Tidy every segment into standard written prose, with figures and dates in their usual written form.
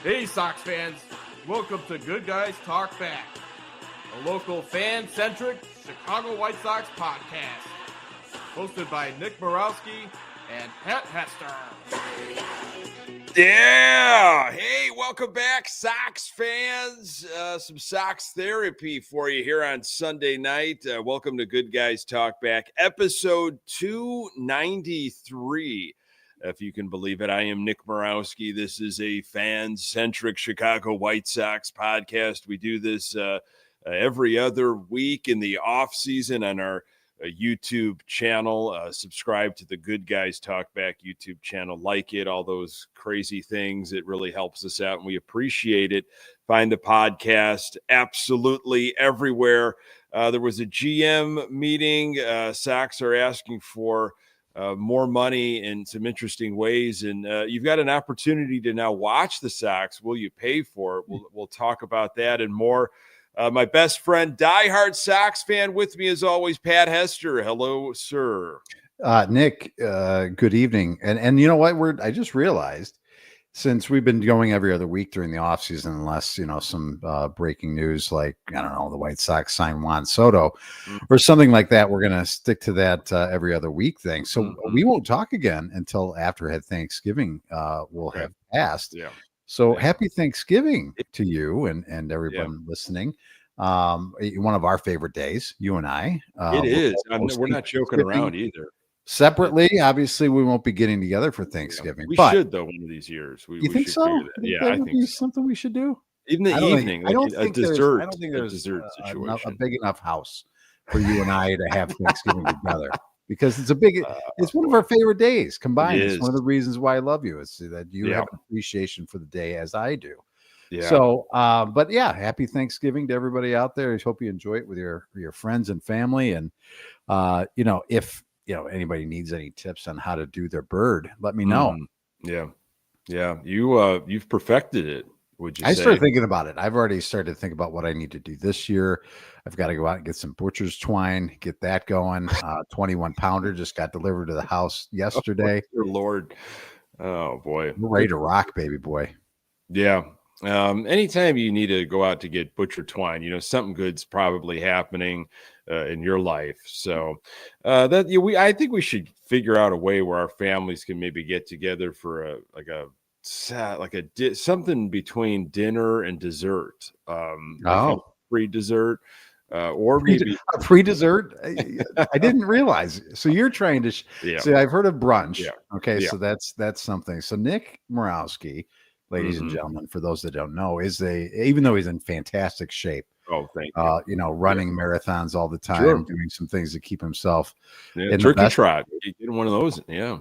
Hey, Sox fans. Welcome to Good Guys Talk Back, a local fan-centric Chicago White Sox podcast, hosted by Nick Murawski and Hester. Yeah. Hey, welcome back, Sox fans. Some Sox therapy for you here on Sunday night. Welcome to Good Guys Talk Back, episode 293. If you can believe it, I am Nick Murawski. This is a fan-centric Chicago White Sox podcast. We do this every other week in the off-season on our YouTube channel. Subscribe to the Good Guys Talk Back YouTube channel. Like it, all those crazy things. It really helps us out, and we appreciate it. Find the podcast absolutely everywhere. There was a GM meeting. Sox are asking for more money in some interesting ways, and you've got an opportunity to now watch the Sox. Will you pay for it? We'll talk about that and more. My best friend, diehard Sox fan, with me as always, Pat Hester. Hello, sir. Nick, good evening. And you know what? I just realized, since we've been going every other week during the offseason, unless, some breaking news like, I don't know, the White Sox sign Juan Soto or something like that, we're going to stick to that every other week thing. So we won't talk again until after Thanksgiving will have passed. Yeah. So happy Thanksgiving to you and everyone listening. One of our favorite days, you and I. It is. We're not joking around either. Separately, obviously, we won't be getting together for Thanksgiving. We should, though, one of these years. You think so? Yeah, I think so. Something we should do. Even the evening, I don't think there's a dessert situation. A big enough house for you and I to have Thanksgiving together, because it's it's one of our favorite days combined. It's one of the reasons why I love you. It's that you have an appreciation for the day as I do. Yeah. So, but yeah, happy Thanksgiving to everybody out there. I hope you enjoy it with your friends and family. And if anybody needs any tips on how to do their bird, let me know. Yeah. You've perfected it. Would you say? I started thinking about it. I've already started to think about what I need to do this year. I've got to go out and get some butcher's twine, get that going. 21 pounder just got delivered to the house yesterday. Oh, dear Lord. Oh boy. We're ready to rock, baby boy. Yeah. Anytime you need to go out to get butcher twine, something good's probably happening in your life. So I think we should figure out a way where our families can maybe get together for something between dinner and dessert. Free dessert, or maybe a pre-dessert. I didn't realize. So you're trying to see. I've heard of brunch. Yeah. Okay, so that's something. So Nick Murawski, ladies and gentlemen, for those that don't know, even though he's in fantastic shape. Oh, thank you. Running marathons all the time, doing some things to keep himself. In turkey trot. You get one of those. Yeah.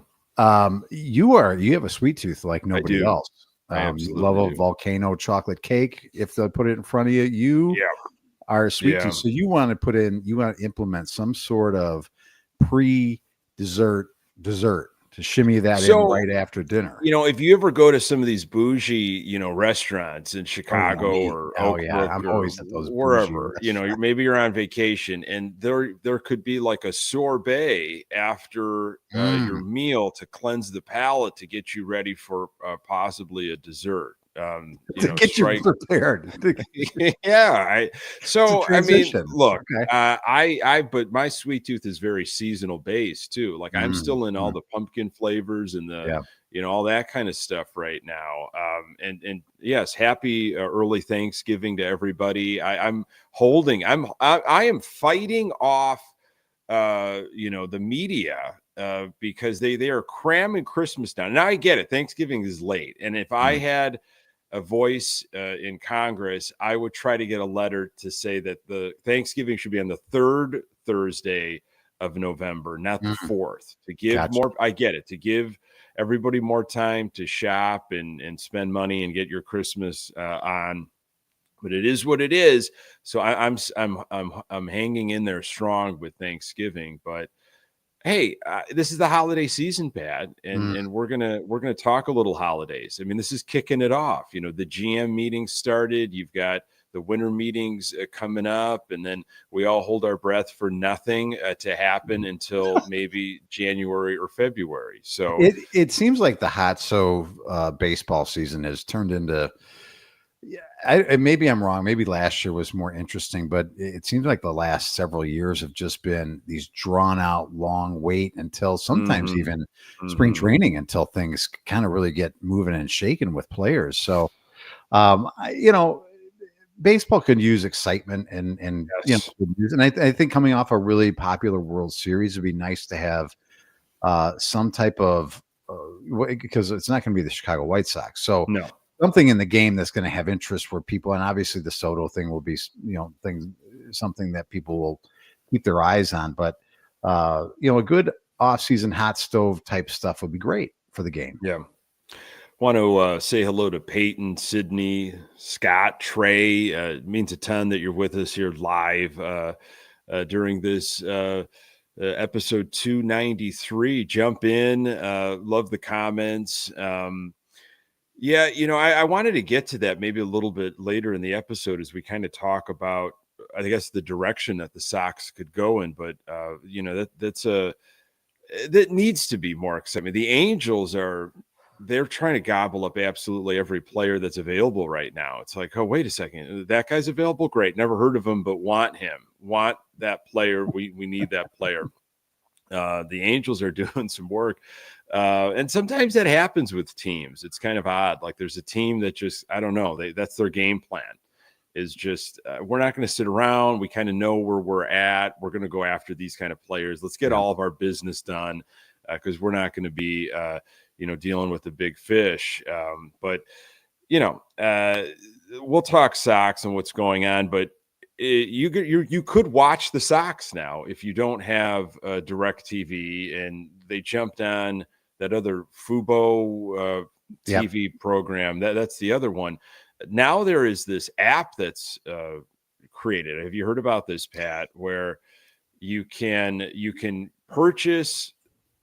You have a sweet tooth like nobody else. You love a volcano chocolate cake. If they put it in front of you, you are a sweet tooth. So you want to implement some sort of pre-dessert to shimmy that in right after dinner. If you ever go to some of these bougie, restaurants in Chicago or Oakbrook, I'm always at those wherever, maybe you're on vacation and there could be like a sorbet after your meal to cleanse the palate to get you ready for possibly a dessert. To get you prepared. Look, but my sweet tooth is very seasonal based too. Like I'm still in all the pumpkin flavors and all that kind of stuff right now. And yes, happy early Thanksgiving to everybody. I am fighting off, the media, because they are cramming Christmas down. Now I get it. Thanksgiving is late. And if I had a voice in Congress, I would try to get a letter to say that the Thanksgiving should be on the third Thursday of November, not the fourth, to give more. I get it, to give everybody more time to shop and spend money and get your Christmas on. But it is what it is. So I'm hanging in there strong with Thanksgiving. But hey, this is the holiday season, Pat, and we're gonna talk a little holidays. I mean, this is kicking it off. The GM meeting started. You've got the winter meetings coming up, and then we all hold our breath for nothing to happen until maybe January or February. So it seems like the hot stove baseball season has turned into. Yeah, maybe I'm wrong. Maybe last year was more interesting, but it seems like the last several years have just been these drawn out, long wait until sometimes even spring training until things kind of really get moving and shaking with players. So, baseball could use excitement and Yes. and I think coming off a really popular World Series would be nice to have some type of because it's not going to be the Chicago White Sox. So No. something in the game that's going to have interest where people, and obviously the Soto thing will be, something that people will keep their eyes on. But, a good off-season hot stove type stuff would be great for the game. Yeah. Want to say hello to Peyton, Sydney, Scott, Trey. It means a ton that you're with us here live during this episode 293. Jump in. Love the comments. Yeah, I wanted to get to that maybe a little bit later in the episode as we kind of talk about, I guess, the direction that the Sox could go in. But, that needs to be more exciting. The Angels they're trying to gobble up absolutely every player that's available right now. It's like, oh, wait a second. That guy's available. Great. Never heard of him, but want that player. We need that player. The Angels are doing some work. And sometimes that happens with teams. It's kind of odd. Like there's a team that just, I don't know, that's their game plan is just, we're not going to sit around. We kind of know where we're at. We're going to go after these kind of players. Let's get all of our business done because we're not going to be, dealing with the big fish. But we'll talk Sox and what's going on, but you could watch the Sox now if you don't have DirecTV, and they jumped on that other Fubo TV program. That's the other one. Now there is this app that's created. Have you heard about this, Pat? Where you can purchase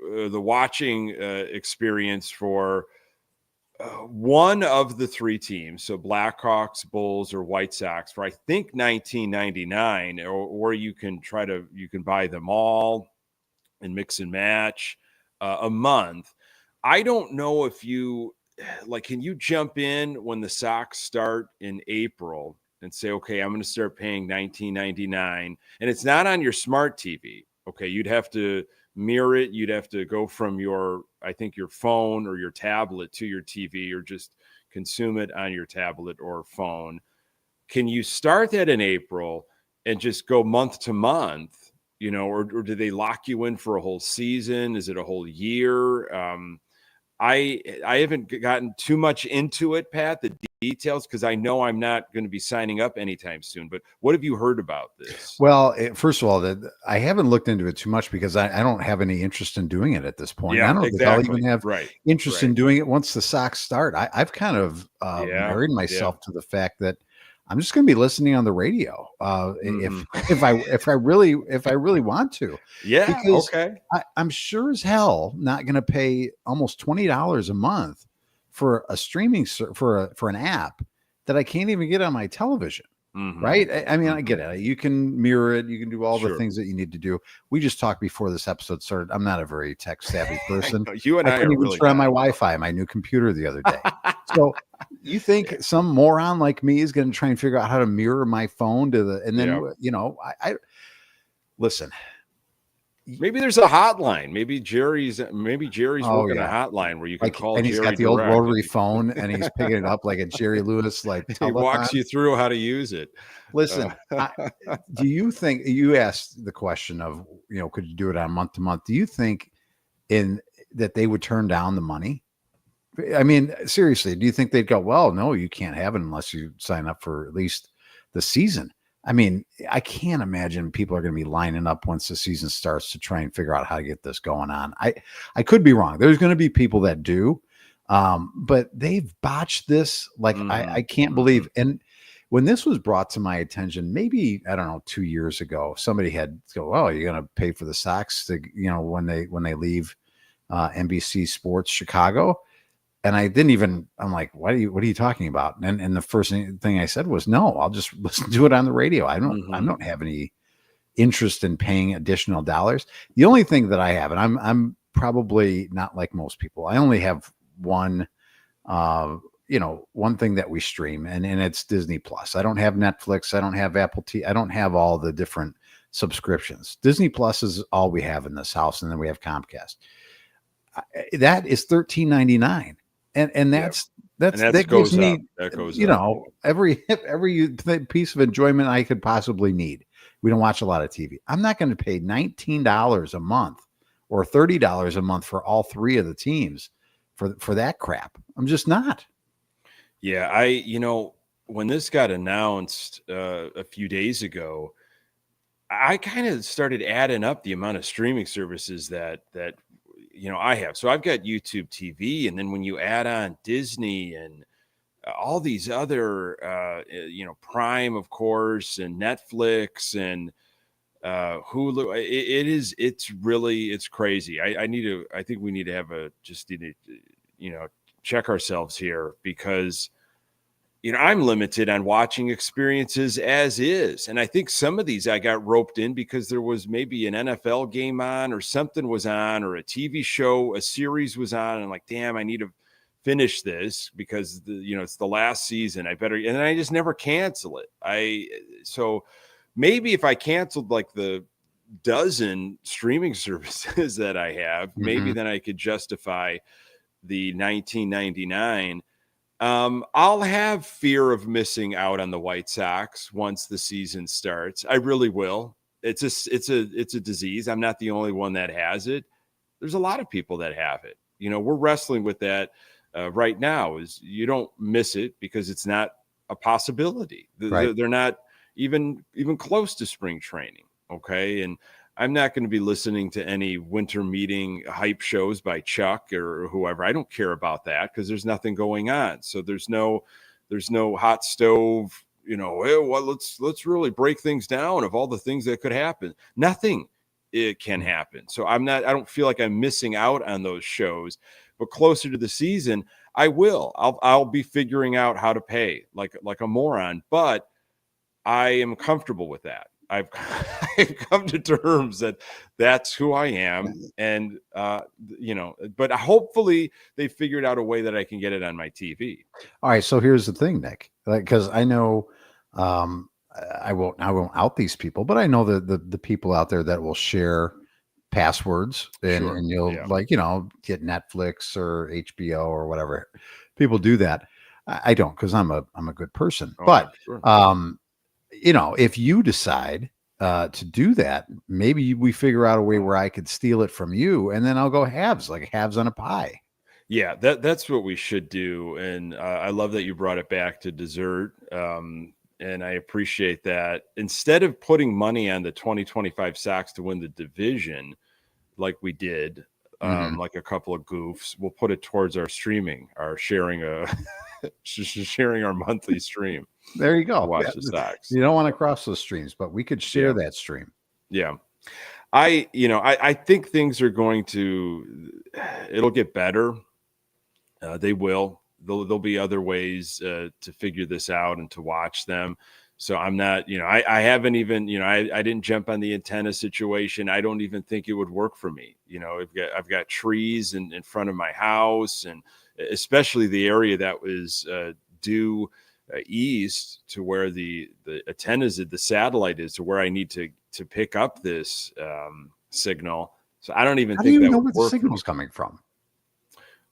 the watching experience for one of the three teams, so Blackhawks, Bulls, or White Sox, for I think $19.99, or you can buy them all and mix and match a month. I don't know if can you jump in when the Sox start in April and say, okay, I'm going to start paying $19.99, and it's not on your smart TV. Okay, you'd have to mirror it. You'd have to go from your phone or your tablet to your TV, or just consume it on your tablet or phone. Can you start that in April and just go month to month, or do they lock you in for a whole season? Is it a whole year? I haven't gotten too much into it, Pat, the details, because I know I'm not going to be signing up anytime soon. But what have you heard about this? Well, first of all, I haven't looked into it too much because I don't have any interest in doing it at this point. Yeah, I don't think I'll even have interest in right. doing it once the Sox start. I've kind of married myself to the fact that I'm just going to be listening on the radio if I really want to. Yeah, because okay. I'm sure as hell not going to pay almost $20 a month for a streaming for an app that I can't even get on my television. Right? I mean, I get it. You can mirror it. You can do all the things that you need to do. We just talked before this episode started. I'm not a very tech savvy person. You and I couldn't even really turn on my Wi-Fi, my new computer the other day. So you think some moron like me is going to try and figure out how to mirror my phone I listen. Maybe there's a hotline. Maybe Jerry's working a hotline where you can call. And he's got the old rotary phone, and he's picking it up like a Jerry Lewis he walks you through how to use it. Listen, do you think, you asked the question of could you do it on month to month? Do you think that they would turn down the money? I mean, seriously, do you think they'd go, well, no, you can't have it unless you sign up for at least the season? I mean, I can't imagine people are going to be lining up once the season starts to try and figure out how to get this going on. I could be wrong. There's going to be people that do, but they've botched this. Like I can't believe. And when this was brought to my attention, maybe, I don't know, 2 years ago, somebody had to go, oh, you're going to pay for the Sox to, when they leave NBC Sports Chicago. And I didn't even, I'm like, what are you talking about? And the first thing I said was, no, I'll just listen to it on the radio. I don't have any interest in paying additional dollars. The only thing that I have, and I'm probably not like most people, I only have one, one thing that we stream, and it's Disney Plus. I don't have Netflix. I don't have Apple TV. I don't have all the different subscriptions. Disney Plus is all we have in this house. And then we have Comcast. That is $13.99. And that gives me, every piece of enjoyment I could possibly need. We don't watch a lot of TV. I'm not going to pay $19 a month or $30 a month for all three of the teams for that crap. I'm just not. Yeah. When this got announced a few days ago, I kind of started adding up the amount of streaming services that I have. So I've got YouTube TV, and then when you add on Disney and all these other, Prime, of course, and Netflix and Hulu, it's crazy. I think we need to check ourselves here, because I'm limited on watching experiences as is. And I think some of these I got roped in because there was maybe an NFL game on, or something was on, or a TV show, a series was on. And I'm like, damn, I need to finish this because it's the last season. I better, and I just never cancel it. So maybe if I canceled like the dozen streaming services that I have, maybe then I could justify the $19.99. I'll have fear of missing out on the White Sox once the season starts. I really will. It's a disease. I'm not the only one that has it. There's a lot of people that have it. We're wrestling with that right now. Is you don't miss it because it's not a possibility. Right. They're not even close to spring training. Okay. And I'm not going to be listening to any winter meeting hype shows by Chuck or whoever. I don't care about that because there's nothing going on. So there's no hot stove, let's really break things down of all the things that could happen. Nothing it can happen. So I don't feel like I'm missing out on those shows, but closer to the season, I will. I'll be figuring out how to pay like a moron, but I am comfortable with that. I've come to terms that that's who I am. And, but hopefully they figured out a way that I can get it on my TV. All right. So here's the thing, Nick, because I know, I won't out these people, but I know the people out there that will share passwords and you'll get Netflix or HBO or whatever. People do that. I don't, because I'm a good person. But sure. If you decide to do that, maybe we figure out a way where I could steal it from you, and then I'll go halves on a pie. Yeah, that's what we should do. And I love that you brought it back to dessert. And I appreciate that. Instead of putting money on the 2025 Sox to win the division, like we did, like a couple of goofs, we'll put it towards our streaming, our sharing our monthly stream. There you go. Watch the Sox. You don't want to cross those streams, but we could share that stream. Yeah. I think things are going to, it'll get better. They will. There'll be other ways to figure this out and to watch them. So I'm not, I haven't even, I didn't jump on the antenna situation. I don't even think it would work for me. I've got trees in front of my house, and especially the area that was due east to where the antennas, the satellite is, to where I need to pick up this signal. So I don't even How think do you that know would where the work. signal's coming from?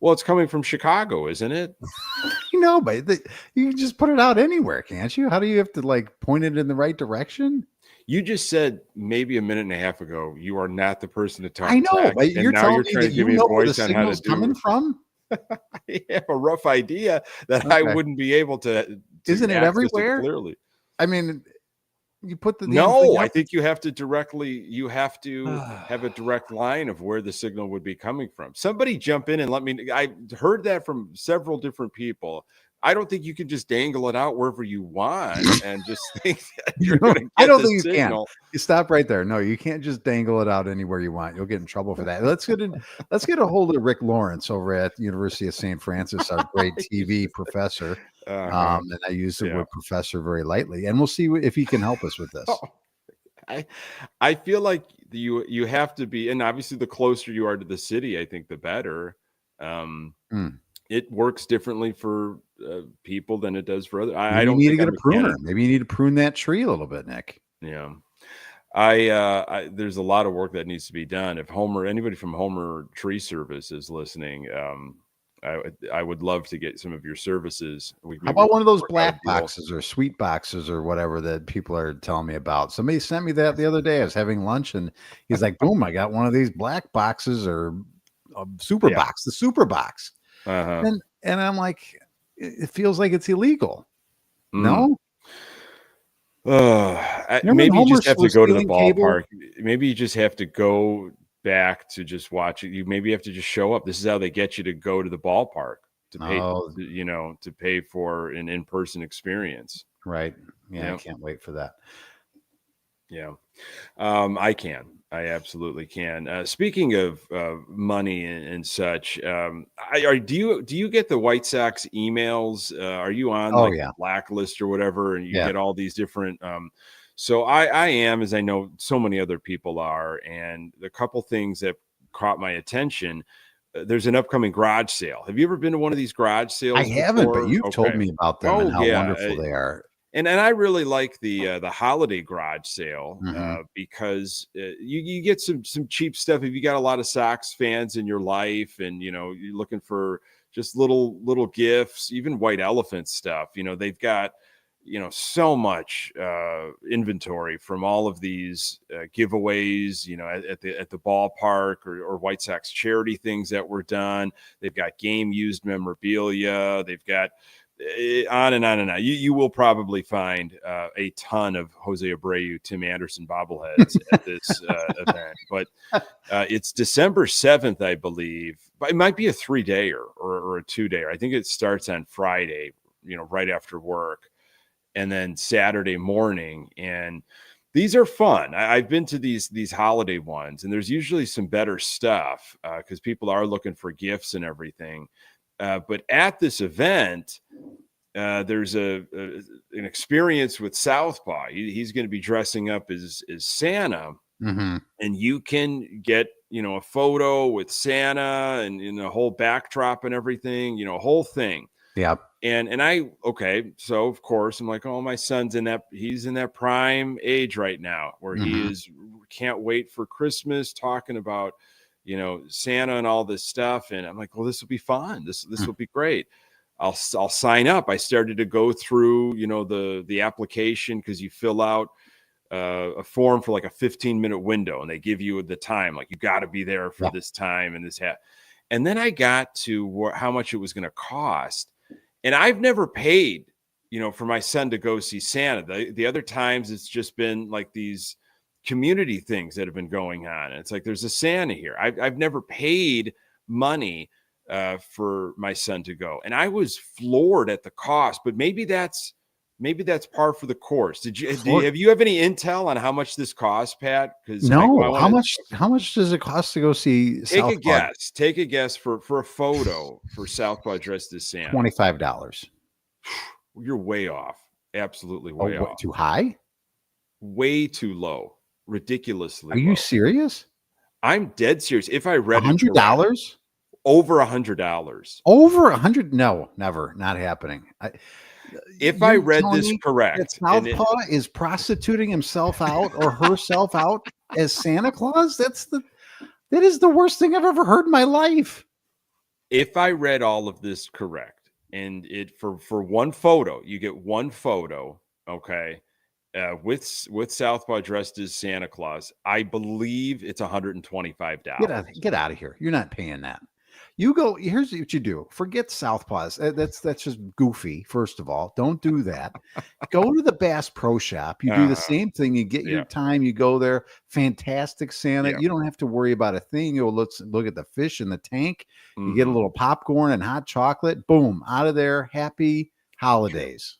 Well, it's coming from Chicago, isn't it? But you can just put it out anywhere, can't you? How do you have to point it in the right direction? You just said maybe a minute and a half ago, you are not the person to talk. I know, tech, but you're now telling you're me trying that to give you me a know where the voice on how to signal's do coming it. from. I have a rough idea that I wouldn't be able to Isn't it access everywhere? Clearly. I mean, you put the No, I think you have to have a direct line of where the signal would be coming from. Somebody jump in and let me. I heard that from several different people, I don't think you can just dangle it out wherever you want and just think that you're No, going to I get don't the think you can. signal. You stop right there. No, you can't just dangle it out anywhere you want. You'll get in trouble for that. Let's get a hold of Rick Lawrence over at the University of St. Francis, our great TV professor. And I use the word professor very lightly, and we'll see if he can help us with this. I feel like you have to be, and obviously the closer you are to the city, I think the better. It works differently for people than it does for other. I don't need think to get I'm a pruner. Maybe you need to prune that tree a little bit, Nick. Yeah. I there's a lot of work that needs to be done. If anybody from Homer Tree Service is listening, I would love to get some of your services. How about one of those black boxes or sweet boxes or whatever that people are telling me about? Somebody sent me that the other day. I was having lunch and he's like, boom, I got one of these black boxes or a super box, the super box. And I'm like, it feels like it's illegal. No? Maybe you just have to go to the ballpark. Maybe you just have to go back to just watch it. You maybe have to just show up. This is how they get you to go to the ballpark to pay, to pay for an in-person experience. Right. Yeah. I can't wait for that. Yeah. I absolutely can. Speaking of money and such, do you get the White Sox emails? Are you on the blacklist or whatever? And you get all these different. So I am, as I know so many other people are, and the couple things that caught my attention. There's an upcoming garage sale. Have you ever been to one of these garage sales? I haven't, but you've told me about them and how wonderful they are. And I really like the holiday garage sale because you get some cheap stuff. If you got a lot of Sox fans in your life, and you're looking for just little gifts, even white elephant stuff. They've got so much inventory from all of these giveaways. At the ballpark or White Sox charity things that were done. They've got game used memorabilia. They've got on and on and on. You will probably find a ton of Jose Abreu, Tim Anderson bobbleheads at this event. But it's December 7th, I believe. But it might be a 3-dayer or a 2-dayer. I think it starts on Friday, right after work, and then Saturday morning. And these are fun. I've been to these holiday ones, and there's usually some better stuff because people are looking for gifts and everything. But at this event, there's an experience with Southpaw. He's going to be dressing up as Santa, and you can get a photo with Santa and a whole backdrop and everything, a whole thing. Yeah. And so of course I'm like, oh, my son's he's in that prime age right now where he can't wait for Christmas, talking about Santa and all this stuff. And I'm like, well, this will be fun. This will be great. I'll sign up. I started to go through, the application, because you fill out a form for like a 15-minute window, and they give you the time. Like, you got to be there for this time and this. And then I got to how much it was going to cost. And I've never paid, for my son to go see Santa. The other times it's just been like these community things that have been going on. And it's like, there's a Santa here. I've never paid money for my son to go. And I was floored at the cost, but maybe that's par for the course. Have you have any intel on how much this costs, Pat? Because no, how much does it cost to go see Southpaw? Take a guess for a photo for Southpaw dressed as Santa. $25. You're way off. Absolutely way off. Too high? Way too low. Ridiculously. Are you serious? I'm dead serious. If I read $100, over $100, over $100, no, never, not happening. If I read this correct, Southpaw is prostituting himself out or herself out as Santa Claus. That is the worst thing I've ever heard in my life. If I read all of this correct, and for one photo, you get one photo, okay. With Southpaw dressed as Santa Claus, I believe it's $125. Get out of here. You're not paying that. You go. Here's what you do. Forget Southpaws. That's just goofy. First of all, don't do that. Go to the Bass Pro Shop. You do the same thing. You get your time. You go there. Fantastic Santa. You don't have to worry about a thing. You look at the fish in the tank. You get a little popcorn and hot chocolate. Boom, out of there. Happy holidays.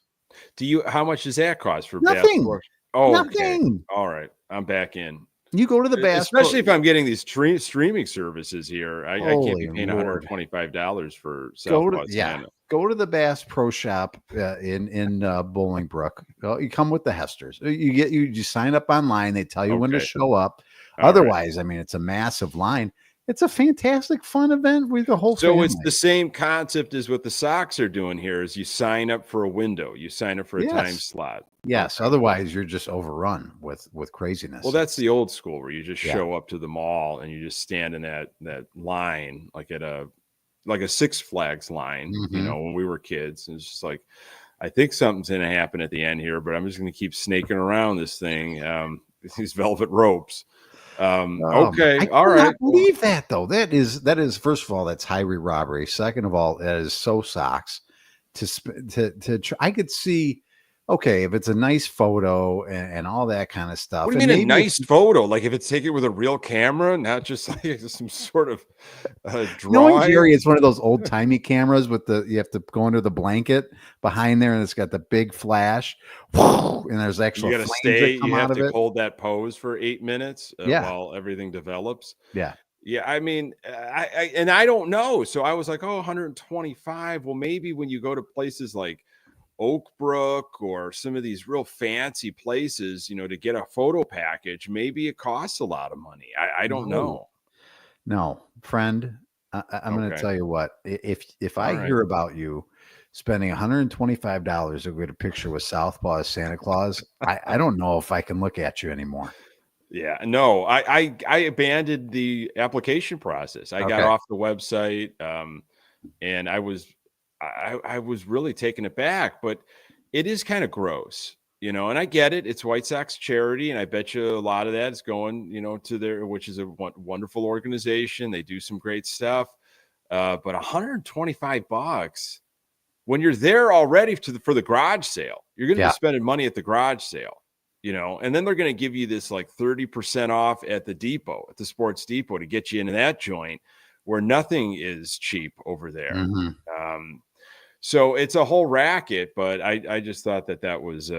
How much does that cost for nothing? Bass Pro? Oh, nothing. Okay. All right, I'm back in. You go to the Bass, especially if I'm getting these streaming services here. I can't be paying $125 for Southpaw Santa. Go to the Bass Pro Shop in Bolingbrook. You come with the Hesters. You sign up online. They tell you when to show up. Otherwise, I mean, it's a massive line. It's a fantastic, fun event with the whole family. It's the same concept as what the Sox are doing here. Is you sign up for a window. You sign up for a time slot. Yes. Otherwise, you're just overrun with craziness. Well, that's the old school where you just show up to the mall and you just stand in that line like a Six Flags line. You know, when we were kids, and it's just like, I think something's going to happen at the end here, but I'm just going to keep snaking around this thing. These velvet ropes. Okay. All right. I believe that though. That is first of all, that's highway robbery. Second of all, that is so Sox to try. I could see, okay, if it's a nice photo and all that kind of stuff. What do you mean a nice photo? Like if it's taken with a real camera, not just like some sort of drawing? Knowing Jerry, it's one of those old timey cameras with you have to go under the blanket behind there, and it's got the big flash, and there's actual you got to stay. You have to hold that pose for 8 minutes while everything develops. Yeah. I mean, I don't know. So I was like, 125. Well, maybe when you go to places like Oakbrook or some of these real fancy places, to get a photo package, maybe it costs a lot of money. I don't know. No, friend, I'm going to tell you what, if I hear about you spending $125 to get a picture with Southpaw Santa Claus, I don't know if I can look at you anymore. Yeah, no, I abandoned the application process. I got off the website, and I was really taken aback, but it is kind of gross, and I get it. It's White Sox charity, and I bet you a lot of that is going, to which is a wonderful organization. They do some great stuff, but $125 when you're there already for the garage sale, you're going to be spending money at the garage sale, and then they're going to give you this like 30% off at the depot, at the Sports Depot, to get you into that joint where nothing is cheap over there. So it's a whole racket, but I just thought that was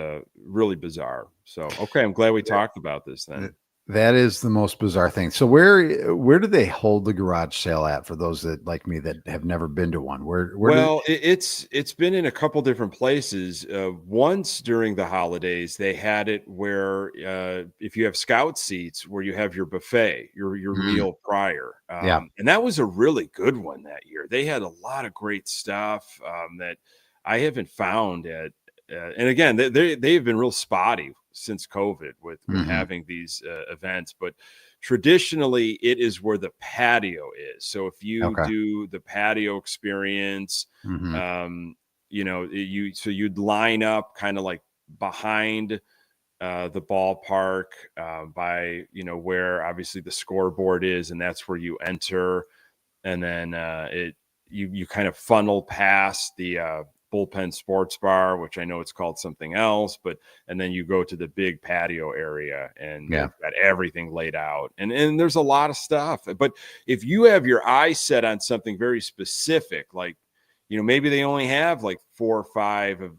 really bizarre. So, okay, I'm glad we talked about this then. That is the most bizarre thing. So where do they hold the garage sale at for those that like me that have never been to one? It's been in a couple different places. Once during the holidays, they had it where if you have scout seats where you have your buffet, your meal prior. And that was a really good one that year. They had a lot of great stuff that I haven't found at. And again, they've been real spotty since COVID with having these events, but traditionally it is where the patio is. So if you do the patio experience, you'd line up kind of like behind the ballpark by, where obviously the scoreboard is, and that's where you enter. And then you kind of funnel past the Bullpen Sports Bar, which I know it's called something else, and then you go to the big patio area and they've got everything laid out, and there's a lot of stuff. But if you have your eyes set on something very specific, like, maybe they only have like 4 or 5 of,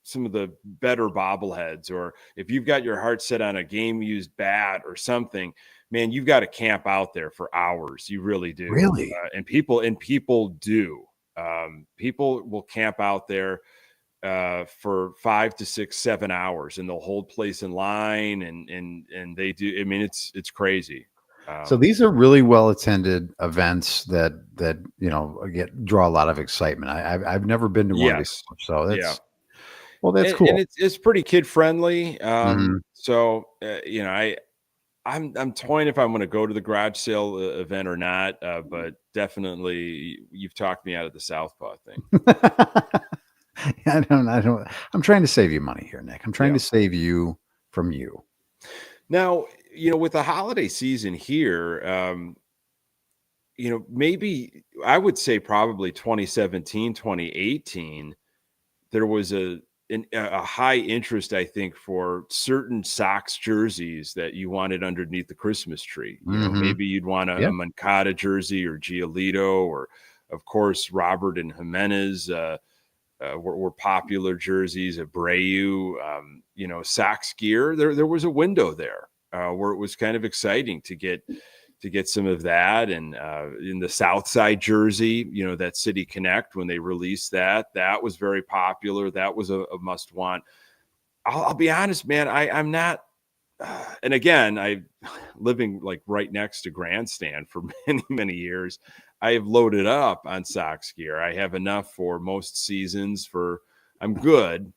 some of the better bobbleheads, or if you've got your heart set on a game used bat or something, man, you've got to camp out there for hours. You really do. Really? And people do. People will camp out there for 5 to 6, 7 hours, and they'll hold place in line, and they do. I mean, it's crazy. So these are really well attended events that draw a lot of excitement. I've never been to one before, so that's cool. And it's pretty kid friendly. So I'm toying if I'm going to go to the garage sale event or not, but definitely you've talked me out of the Southpaw thing. I don't. I'm trying to save you money here, Nick. I'm trying to save you from you. Now, with the holiday season here, maybe I would say probably 2017, 2018, there was a high interest, I think, for certain Sox jerseys that you wanted underneath the Christmas tree. You know, maybe you'd want a Moncada jersey or Giolito, or of course, Robert and Jimenez were popular jerseys. Abreu, you know, Sox gear. There was a window there where it was kind of exciting to get some of that. And in the South Side jersey, you know, that City Connect, when they released that was very popular. That was a must want. I'll be honest, man, I'm not, and again, I living like right next to Grandstand for many, many years. I have loaded up on Sox gear. I have enough for most seasons I'm good,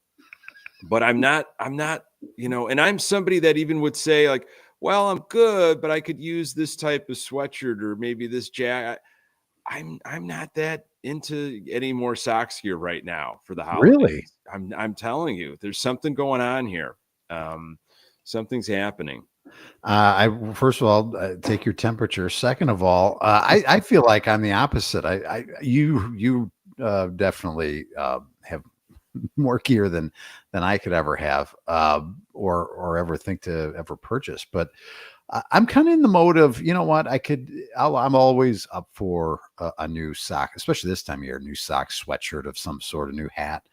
but I'm not, you know, and I'm somebody that even would say like, well, I'm good, but I could use this type of sweatshirt or maybe this jacket. I'm not that into any more Sox gear right now for the holidays. Really? I'm telling you, there's something going on here. Something's happening. I first of all take your temperature. Second of all, I feel like I'm the opposite. You definitely have more gear than I could ever have, or ever think to ever purchase. But I'm kind of in the mode of, you know what, I'm always up for a new sock, especially this time of year, new sock, sweatshirt of some sort, a new hat.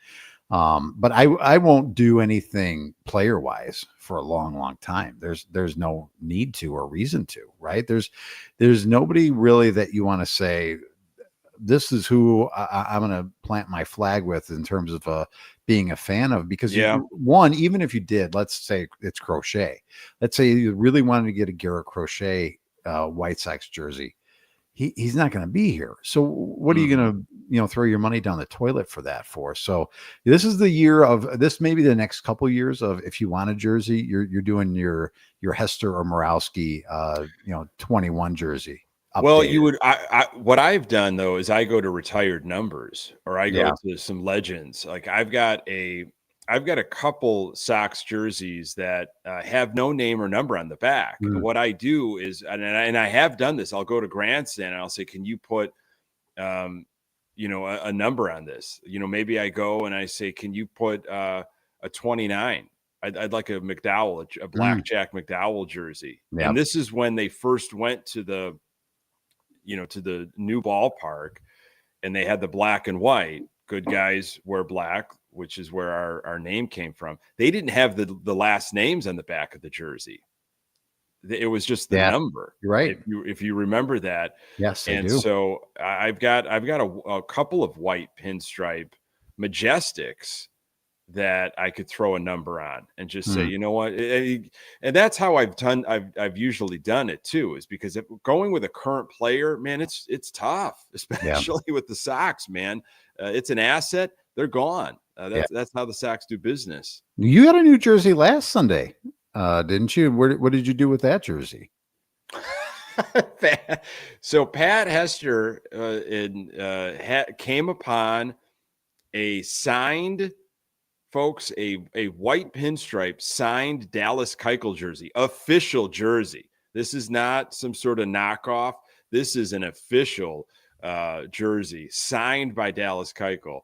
But I won't do anything player wise for a long, long time. There's no need to or reason to, right? There's nobody really that you want to say, this is who I'm going to plant my flag with in terms of being a fan of, because one, even if you did, let's say it's Crochet. Let's say you really wanted to get a Garrett Crochet White Sox jersey. He's not going to be here. So what are you going to, throw your money down the toilet for that for? So this is the year of this, maybe the next couple of years of, if you want a jersey, you're doing your Hester or Murawski, 21 jersey. Updated. Well, you would. What I've done though is I go to retired numbers, or I go to some legends. Like I've got a couple Sox jerseys that have no name or number on the back. And what I do is, and I have done this. I'll go to Grandstand and I'll say, "Can you put, a number on this?" Maybe I go and I say, "Can you put a 29?" I'd like a McDowell, a Blackjack McDowell jersey. Yep. And this is when they first went to the new ballpark, and they had the black and white. Good guys wear black, which is where our name came from. They didn't have the last names on the back of the jersey. It was just the number. Right. If you remember that. Yes, I do. So I've got a couple of white pinstripe Majestics that I could throw a number on and just say, you know what? And that's how I've usually done it too, is because going with a current player, man, it's tough, especially with the Sox, man. It's an asset. They're gone. That's how the Sox do business. You got a new jersey last Sunday, didn't you? What did you do with that jersey? So Pat Hester came upon a signed, folks, a white pinstripe signed Dallas Keuchel jersey, official jersey. This is not some sort of knockoff. This is an official jersey signed by Dallas Keuchel.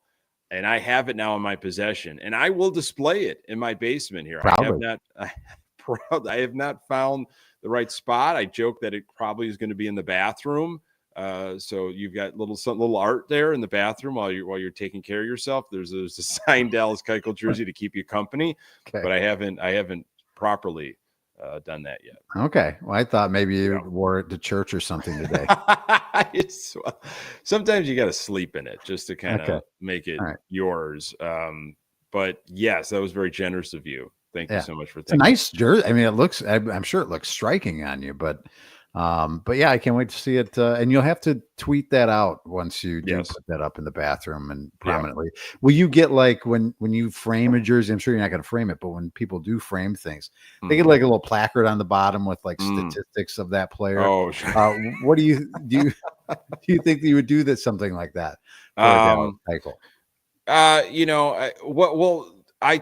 And I have it now in my possession, and I will display it in my basement here. Proudly. I have not found the right spot. I joke that it probably is going to be in the bathroom. So you've got little art there in the bathroom while you're taking care of yourself. There's a signed Dallas Keuchel jersey to keep you company, but I haven't properly done that yet. Okay. Well, I thought maybe you wore it to church or something today. Sometimes you got to sleep in it just to kind of make it yours. But yes, that was very generous of you. Thank you so much for thinking. It's a nice jersey. I mean, I'm sure it looks striking on you, but yeah, I can't wait to see it. And you'll have to tweet that out once you do put that up in the bathroom and prominently. Will you get like when you frame a jersey? I'm sure you're not going to frame it, but when people do frame things, they get like a little placard on the bottom with like statistics of that player. Oh, sure. What do you think that you would do that something like that? I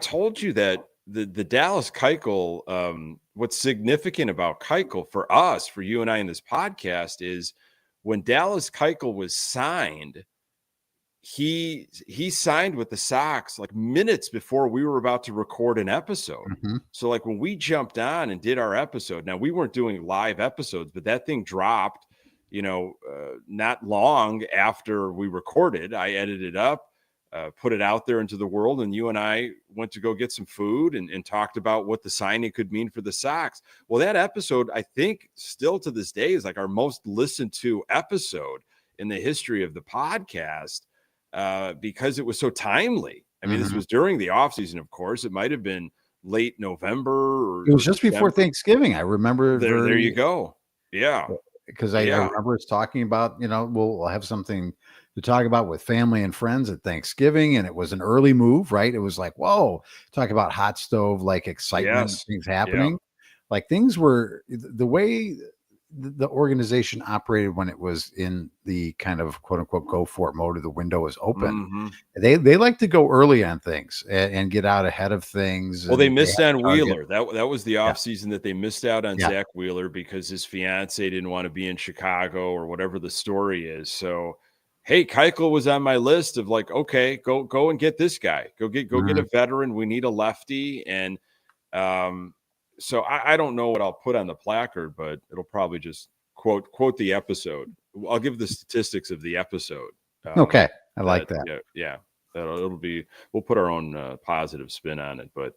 told you that the Dallas Keuchel, what's significant about Keuchel for us, for you and I in this podcast, is when Dallas Keuchel was signed, he signed with the Sox like minutes before we were about to record an episode. Mm-hmm. So like when we jumped on and did our episode, now we weren't doing live episodes, but that thing dropped, not long after we recorded. I edited it up, put it out there into the world, and you and I went to go get some food and talked about what the signing could mean for the Sox. Well, that episode, I think still to this day, is like our most listened to episode in the history of the podcast. Because it was so timely. I mean, this was during the offseason, of course. It might have been late November. Or it was just December. before Thanksgiving. I remember. There you go. Yeah. Because I remember us talking about, we'll have something to talk about with family and friends at Thanksgiving. And it was an early move, right? It was like, whoa, talk about hot stove, like excitement, things happening. Yeah. Like things were the way the organization operated when it was in the kind of quote unquote go for it mode of the window was open. They like to go early on things and get out ahead of things. Well, they missed on Wheeler. That was the offseason that they missed out on Zach Wheeler because his fiance didn't want to be in Chicago or whatever the story is. So, hey, Keuchel was on my list of like, okay, go and get this guy. Go get a veteran. We need a lefty. And so I don't know what I'll put on the placard, but it'll probably just quote the episode. I'll give the statistics of the episode. Okay. I like that. Yeah. It'll be, we'll put our own positive spin on it. But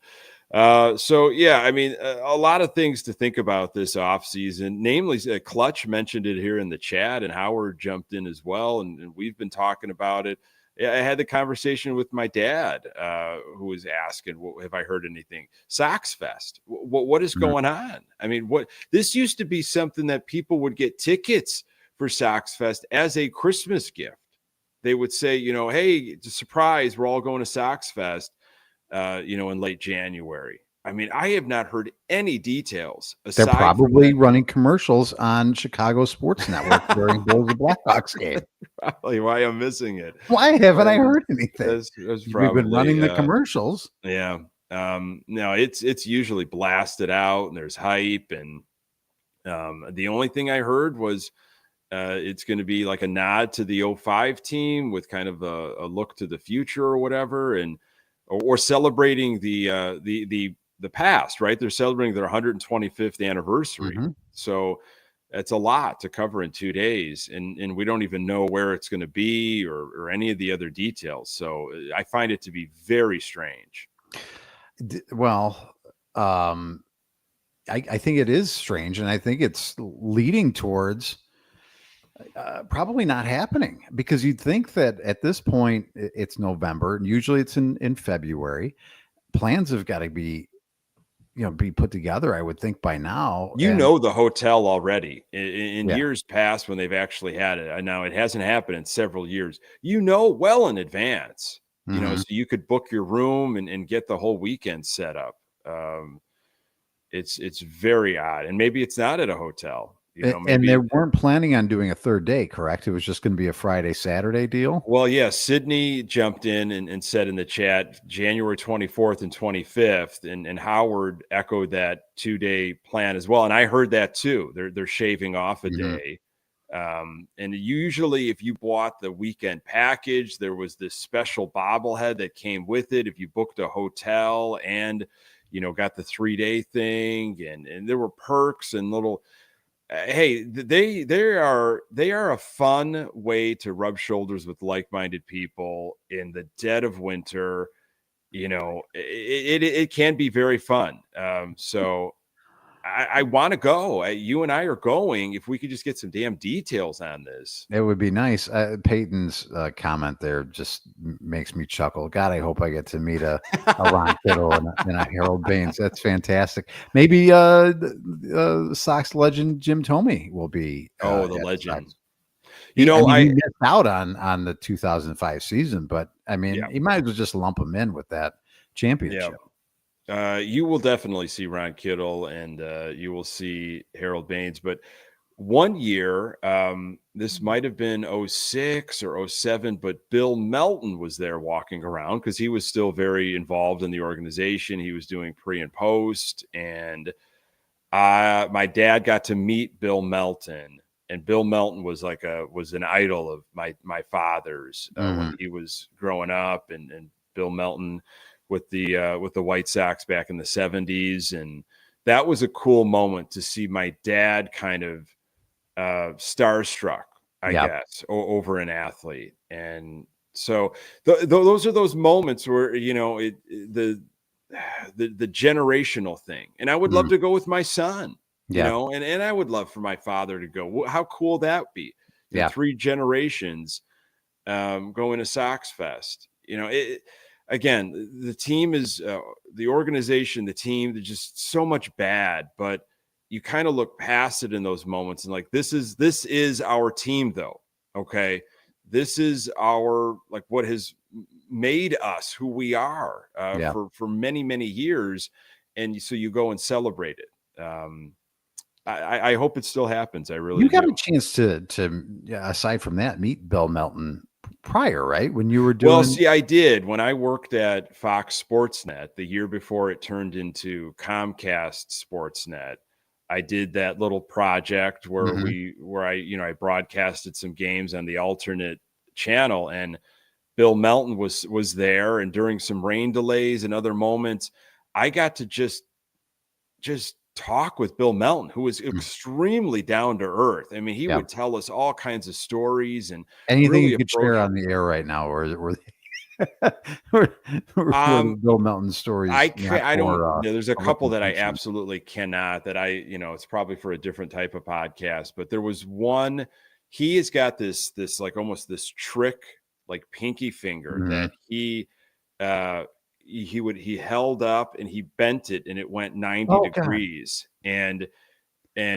I mean, a lot of things to think about this offseason, namely Clutch mentioned it here in the chat and Howard jumped in as well. And we've been talking about it. I had the conversation with my dad, who was asking, have I heard anything? Sox Fest. What is going on? I mean, this used to be something that people would get tickets for Sox Fest as a Christmas gift. They would say, hey, it's a surprise. We're all going to Sox Fest, in late January. I mean, I have not heard any details. They're probably running commercials on Chicago Sports Network during Bulls and Blackhawks game. Probably why I'm missing it. Why haven't I heard anything? That's We've been running the commercials. Yeah. No, it's usually blasted out and there's hype. And the only thing I heard was it's going to be like a nod to the 05 team with kind of a look to the future or whatever, and or celebrating the past, right? They're celebrating their 125th anniversary. So it's a lot to cover in 2 days. And we don't even know where it's going to be or any of the other details. So I find it to be very strange. Well, I think it is strange. And I think it's leading towards probably not happening, because you'd think that at this point it's November and usually it's in February. Plans have got to be put together, I would think, by now. The hotel already in years past when they've actually had it. Now it hasn't happened in several years, well in advance, so you could book your room and get the whole weekend set up. It's very odd. And maybe it's not at a hotel. And they weren't planning on doing a third day, correct? It was just going to be a Friday, Saturday deal. Well, yeah. Sydney jumped in and said in the chat, January 24th and 25th. And Howard echoed that 2-day plan as well. And I heard that too. They're shaving off a day. And usually if you bought the weekend package, there was this special bobblehead that came with it. If you booked a hotel and, got the 3-day thing and there were perks and little, hey, they are a fun way to rub shoulders with like-minded people in the dead of winter. It can be very fun. So I want to go. You and I are going. If we could just get some damn details on this, it would be nice. Peyton's comment there just makes me chuckle. God, I hope I get to meet a Ron Kittle and a Harold Baines. That's fantastic. Maybe Sox legend Jim Thome will be. The legend. He missed out on the 2005 season, but I mean, he might as well just lump him in with that championship. Yeah. You will definitely see Ron Kittle and you will see Harold Baines. But one year, this might have been 06 or 07, but Bill Melton was there walking around because he was still very involved in the organization. He was doing pre and post. And my dad got to meet Bill Melton Bill Melton was was an idol of my father's when he was growing up, and Bill Melton with the White Sox back in the 70s. And that was a cool moment to see my dad kind of starstruck, I guess, over an athlete. And so those are those moments where, the generational thing. And I would love to go with my son, and I would love for my father to go. How cool that would be? 3 generations going to Sox Fest. Again, the team is the organization, the team, there's just so much bad, but you kind of look past it in those moments and like, this is our team though. Okay. This is our, like, what has made us who we are for many, many years. And so you go and celebrate it. I hope it still happens. I really You got do. a chance to aside from that, meet Bill Melton prior, right? When you were doing. Well, see, I did when I worked at Fox Sportsnet the year before it turned into Comcast Sportsnet. I did that little project where I broadcasted some games on the alternate channel, and Bill Melton was there. And during some rain delays and other moments, I got to just talk with Bill Melton, who was extremely down to earth. I mean, he would tell us all kinds of stories and anything really you could share on the air right now, or Bill Melton stories. I don't. There's a couple that I absolutely cannot. That it's probably for a different type of podcast. But there was one. He has got this like almost this trick, like pinky finger that he held up and he bent it and it went 90 degrees. And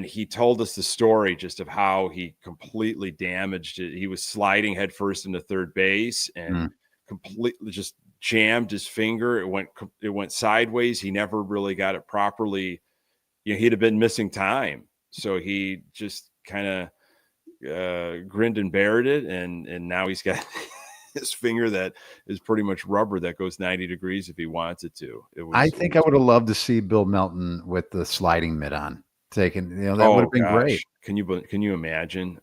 he told us the story just of how he completely damaged it. He was sliding headfirst into third base and completely just jammed his finger. It went sideways. He never really got it properly. He'd have been missing time. So he just kind of grinned and bared it. And now he's got his finger that is pretty much rubber that goes 90 degrees if he wants it to. I think I would have loved to see Bill Melton with the sliding mitt on taken. That would have been great. Can you imagine?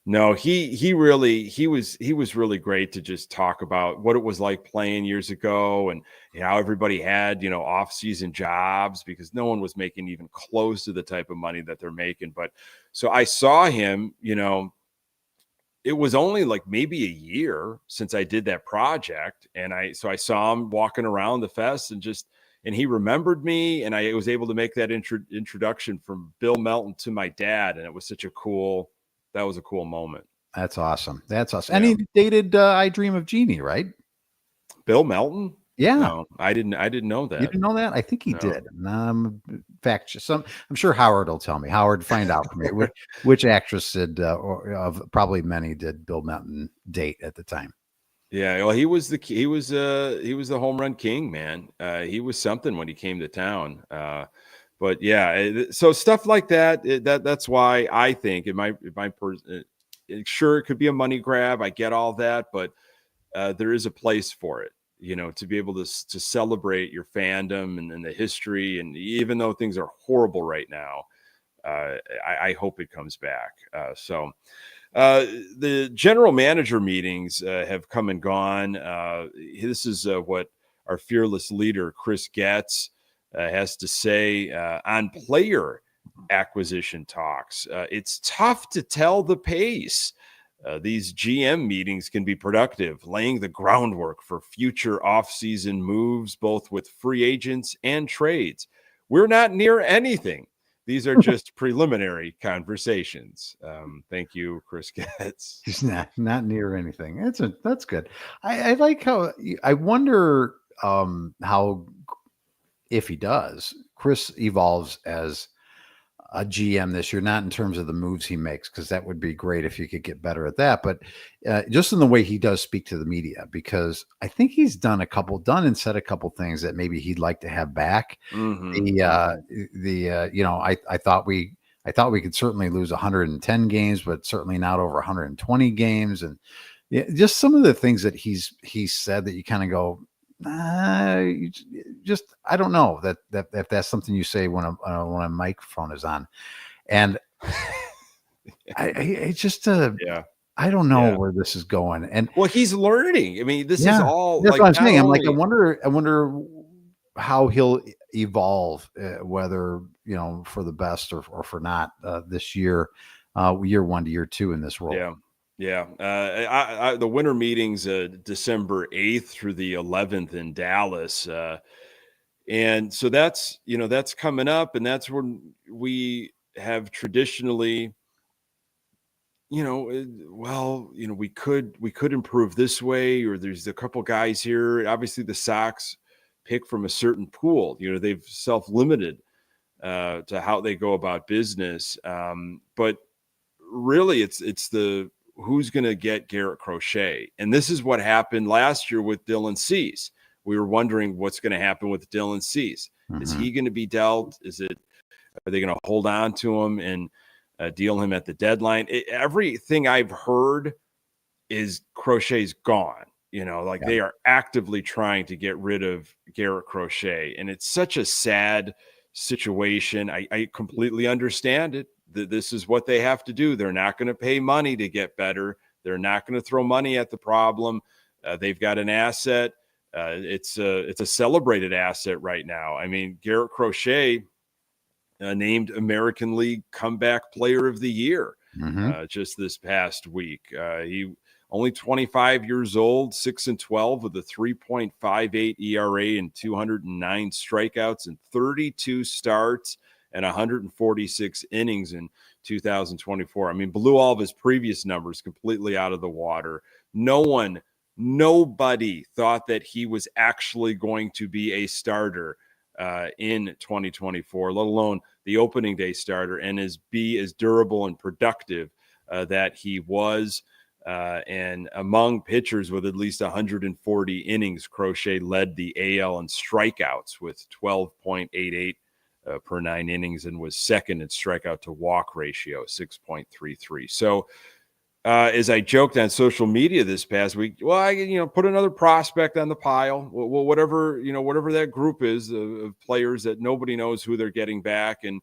No, he was really great to just talk about what it was like playing years ago, and how everybody had, off-season jobs because no one was making even close to the type of money that they're making. But so I saw him, it was only like maybe a year since I did that project. And I saw him walking around the fest and he remembered me, and I was able to make that introduction from Bill Melton to my dad. And it was that was a cool moment. That's awesome. And he dated I Dream of Jeannie, right? Bill Melton? Yeah. No, I didn't know that. You didn't know that? I think he did. I'm sure Howard will tell me. Howard, find out for me which actress did, of probably many, did Bill Melton date at the time? Yeah, well, he was the home run king, man. He was something when he came to town. But yeah, so stuff like that. That's why I think sure, it could be a money grab. I get all that, but there is a place for it. To be able to celebrate your fandom and the history. And even though things are horrible right now, I hope it comes back. So the general manager meetings have come and gone. This is what our fearless leader, Chris Getz, has to say on player acquisition talks. It's tough to tell the pace. These GM meetings can be productive, laying the groundwork for future off-season moves, both with free agents and trades. We're not near anything. These are just preliminary conversations. Thank you, Chris Getz. He's not near anything. That's good. I like how I wonder how, if he does, Chris evolves as a GM this year, not in terms of the moves he makes, because that would be great if you could get better at that, but just in the way he does speak to the media, because I think he's done and said a couple things that maybe he'd like to have back. I thought we could certainly lose 110 games, but certainly not over 120 games. And just some of the things that he's said that you kind of go, I don't know that if that's something you say when a microphone is on. And I just Yeah. I don't know Yeah. where this is going. And Well, he's learning. I mean, this is yeah, all that's like what I'm not saying. I'm like, only I wonder how he'll evolve, whether for the best or for not this year, year 1 to year 2 in this role. yeah. Yeah. The winter meetings, December 8th through the 11th in Dallas. And so that's coming up, and that's when we have traditionally, we could improve this way, or there's a couple guys here. Obviously, the Sox pick from a certain pool. They've self-limited to how they go about business. But really, it's the who's going to get Garrett Crochet, and this is what happened last year with Dylan Cease. We were wondering what's going to happen with Dylan Cease. Is he going to be dealt? Are they going to hold on to him and deal him at the deadline? Everything I've heard is Crochet's gone. They are actively trying to get rid of Garrett Crochet, and it's such a sad situation. I completely understand it. This is what they have to do. They're not going to pay money to get better. They're not going to throw money at the problem. They've got an asset. It's a celebrated asset right now. I mean, Garrett Crochet named American League Comeback Player of the Year just this past week. He only 25 years old, 6-12 with a 3.58 ERA and 209 strikeouts and 32 starts and 146 innings in 2024. I mean, blew all of his previous numbers completely out of the water. Nobody thought that he was actually going to be a starter in 2024, let alone the opening day starter, and be as durable and productive that he was. And among pitchers with at least 140 innings, Crochet led the AL in strikeouts with 12.88 per 9 innings, and was second in strikeout to walk ratio, 6.33. So as I joked on social media this past week, well, I put another prospect on the pile. Well, whatever that group is of players that nobody knows who they're getting back, and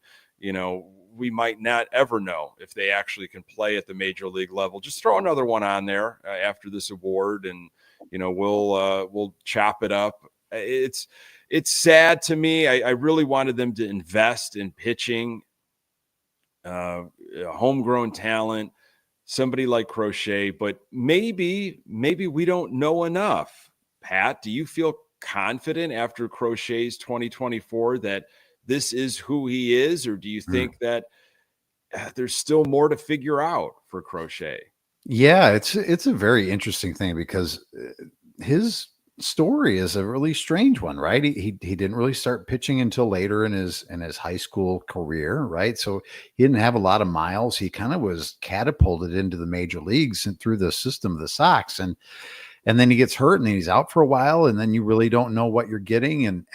we might not ever know if they actually can play at the major league level. Just throw another one on there after this award, and we'll chop it up. It's sad to me. I really wanted them to invest in pitching, homegrown talent, somebody like Crochet, but maybe we don't know enough. Pat, do you feel confident after Crochet's 2024 that this is who he is, or do you think that there's still more to figure out for Crochet? Yeah, it's a very interesting thing because his story is a really strange one, right? He didn't really start pitching until later in his high school career, right? So he didn't have a lot of miles. He kind of was catapulted into the major leagues and through the system of the Sox, and then he gets hurt and then he's out for a while, and then you really don't know what you're getting, and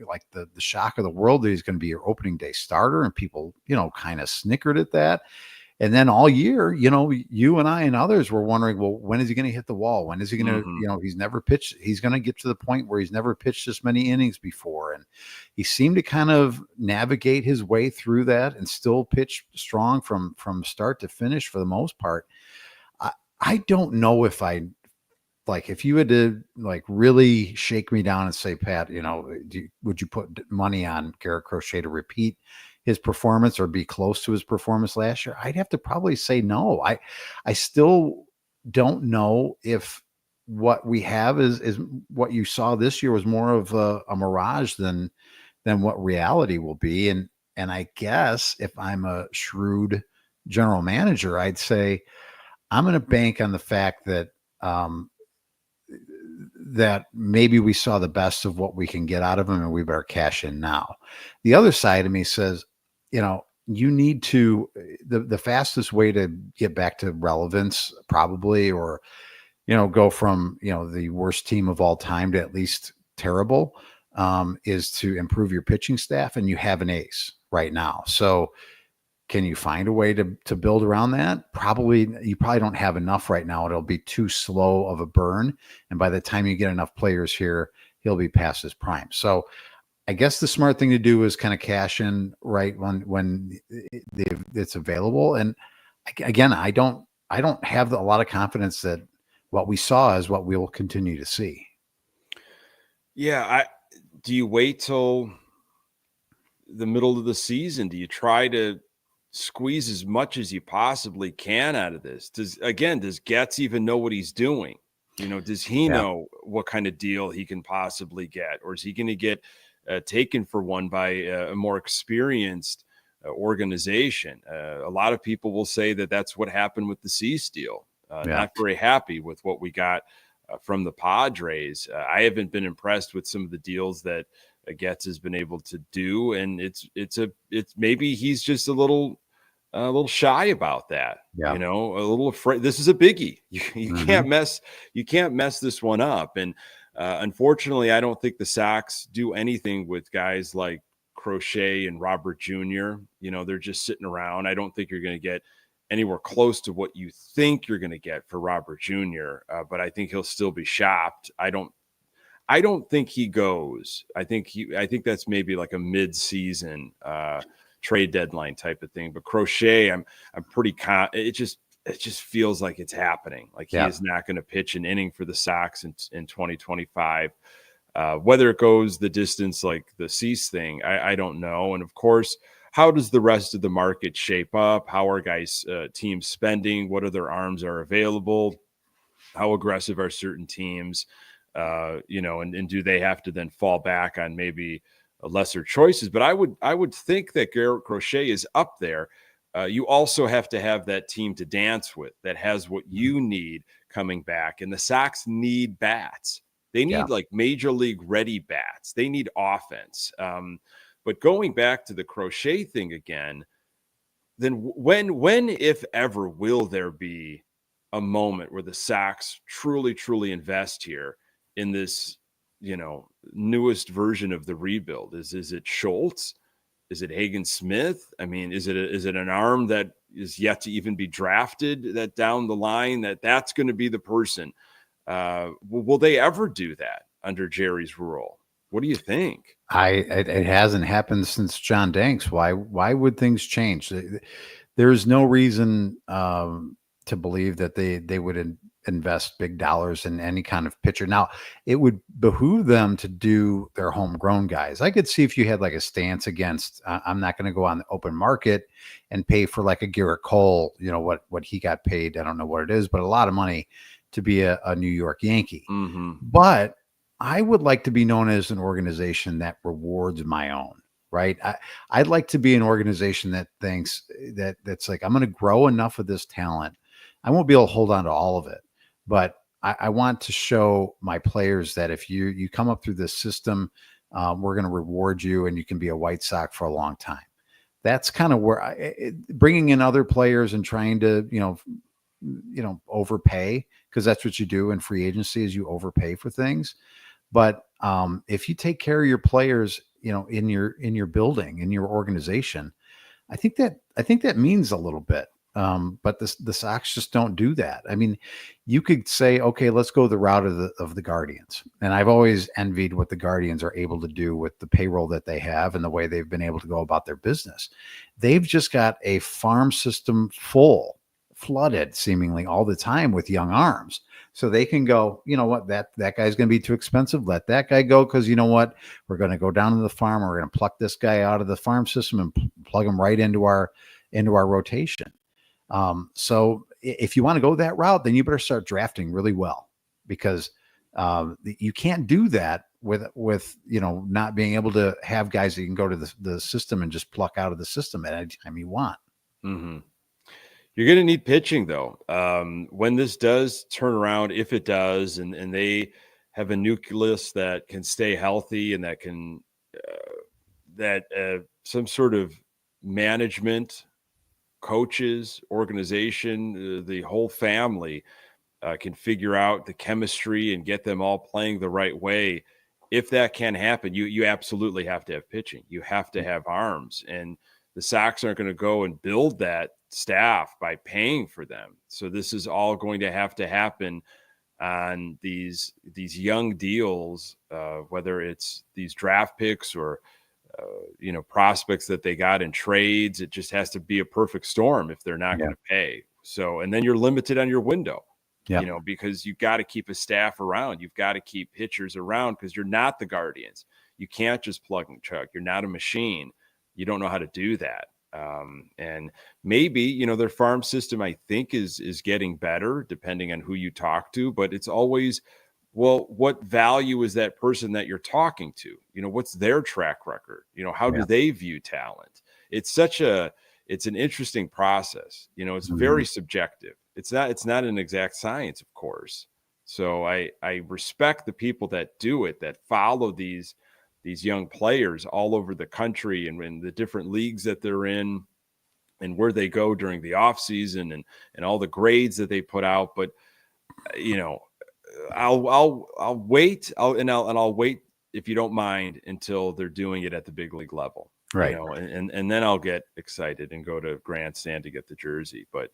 like the shock of the world that he's going to be your opening day starter, and people kind of snickered at that. And then all year, you and I and others were wondering, well, when is he going to hit the wall? When is he going to, he's never pitched. He's going to get to the point where he's never pitched this many innings before. And he seemed to kind of navigate his way through that and still pitch strong from start to finish for the most part. I don't know if if you had to really shake me down and say, Pat, would you put money on Garrett Crochet to repeat his performance or be close to his performance last year? I'd have to probably say no. I still don't know if what we have is what you saw this year was more of a mirage than what reality will be. And I guess if I'm a shrewd general manager, I'd say I'm going to bank on the fact that that maybe we saw the best of what we can get out of him and we better cash in now. The other side of me says, you need to, the fastest way to get back to relevance probably, or, go from, the worst team of all time to at least terrible, is to improve your pitching staff, and you have an ace right now. So can you find a way to build around that? You probably don't have enough right now. It'll be too slow of a burn. And by the time you get enough players here, he'll be past his prime. So I guess the smart thing to do is kind of cash in right when it's available. And again, I don't have a lot of confidence that what we saw is what we will continue to see. Yeah, do you wait till the middle of the season? Do you try to squeeze as much as you possibly can out of this? Does Getz even know what he's doing? Does he know what kind of deal he can possibly get, or is he going to get taken for one by a more experienced organization? A lot of people will say that that's what happened with the Cease deal. Not very happy with what we got from the Padres. I haven't been impressed with some of the deals that Getz has been able to do, and it's maybe he's just a little shy about that. A little afraid. This is a biggie. You can't mess this one up. And unfortunately, I don't think the Sox do anything with guys like Crochet and Robert Jr. They're just sitting around. I don't think you're going to get anywhere close to what you think you're going to get for Robert Jr. But I think he'll still be shopped. I don't think he goes. I think that's maybe like a mid-season trade deadline type of thing. But Crochet, I'm pretty it just feels like it's happening. Like he is not going to pitch an inning for the Sox in 2025. Whether it goes the distance like the Cease thing, I don't know. And of course, how does the rest of the market shape up? How are guys teams spending? What other arms are available? How aggressive are certain teams? And do they have to then fall back on maybe lesser choices? But I would think that Garrett Crochet is up there. You also have to have that team to dance with that has what you need coming back. And the Sox need bats. They need like major league ready bats. They need offense. But going back to the Crochet thing again, then when, if ever, will there be a moment where the Sox truly invest here in this, newest version of the rebuild? Is it Schultz? Is it Hagen Smith? I mean, is it an arm that is yet to even be drafted, that down the line that's going to be the person? Will they ever do that under Jerry's rule? What do you think? It hasn't happened since John Danks. Why would things change? There's no reason to believe that they would invest big dollars in any kind of pitcher. Now, it would behoove them to do their homegrown guys. I could see if you had like a stance against, I'm not going to go on the open market and pay for like a Garrett Cole, what he got paid. I don't know what it is, but a lot of money to be a New York Yankee. Mm-hmm. But I would like to be known as an organization that rewards my own, right? I'd like to be an organization that thinks that's like, I'm going to grow enough of this talent. I won't be able to hold on to all of it, but I want to show my players that if you come up through this system, we're going to reward you and you can be a White Sox for a long time. That's kind of where bringing in other players and trying to, overpay, because that's what you do in free agency is you overpay for things. But if you take care of your players, in your building, in your organization, I think that means a little bit. But the Sox just don't do that. I mean, you could say, okay, let's go the route of the Guardians. And I've always envied what the Guardians are able to do with the payroll that they have and the way they've been able to go about their business. They've just got a farm system flooded seemingly all the time with young arms. So they can go, you know what, that guy's going to be too expensive. Let that guy go. Cause you know what, we're going to go down to the farm. We're going to pluck this guy out of the farm system and plug him right into our rotation. So if you want to go that route, then you better start drafting really well, because you can't do that with not being able to have guys that you can go to the system and just pluck out of the system at any time you want. Mm-hmm. You're going to need pitching, though. When this does turn around, if it does, and they have a nucleus that can stay healthy and that can some sort of management, coaches, organization, the whole family can figure out the chemistry and get them all playing the right way. If that can happen, you absolutely have to have pitching. You have to have arms, and the Sox aren't going to go and build that staff by paying for them. So this is all going to happen on these young deals, whether it's these draft picks or prospects that they got in trades. It just has to be a perfect storm if they're not going to pay. So, and then you're limited on your window, because you've got to keep a staff around. You've got to keep pitchers around because you're not the Guardians. You can't just plug and chug. You're not a machine. You don't know how to do that. And maybe, their farm system, I think, is getting better depending on who you talk to, but it's always, well, what value is that person that you're talking to? What's their track record? How do they view talent? It's an interesting process. It's very subjective. It's not an exact science, of course. So I respect the people that do it, that follow these young players all over the country and in the different leagues that they're in and where they go during the off season and all the grades that they put out. But, I'll wait. I'll wait, if you don't mind, until they're doing it at the big league level. Right. And then I'll get excited and go to grandstand to get the jersey. But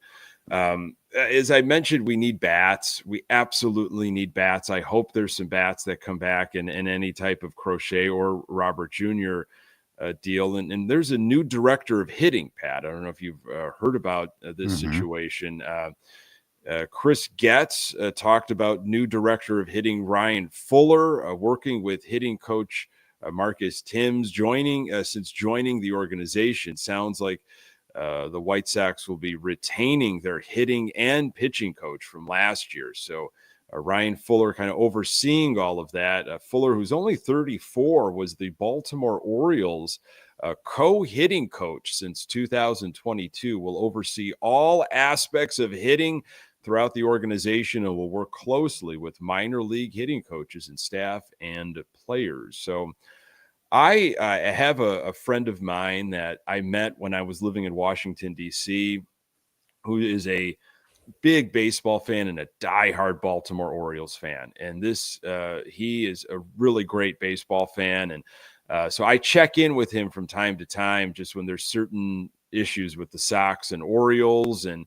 as I mentioned, we need bats. We absolutely need bats. I hope there's some bats that come back in any type of Crochet or Robert Jr. Deal. And there's a new director of hitting, Pat. I don't know if you've heard about this situation. Chris Getz talked about new director of hitting Ryan Fuller, working with hitting coach Marcus Timms since joining the organization. Sounds like the White Sox will be retaining their hitting and pitching coach from last year. So Ryan Fuller kind of overseeing all of that. Fuller, who's only 34, was the Baltimore Orioles co-hitting coach since 2022, will oversee all aspects of hitting throughout the organization and will work closely with minor league hitting coaches and staff and players. So I have a friend of mine that I met when I was living in Washington, D.C., who is a big baseball fan and a diehard Baltimore Orioles fan. And he is a really great baseball fan. And so I check in with him from time to time, just when there's certain issues with the Sox and Orioles. And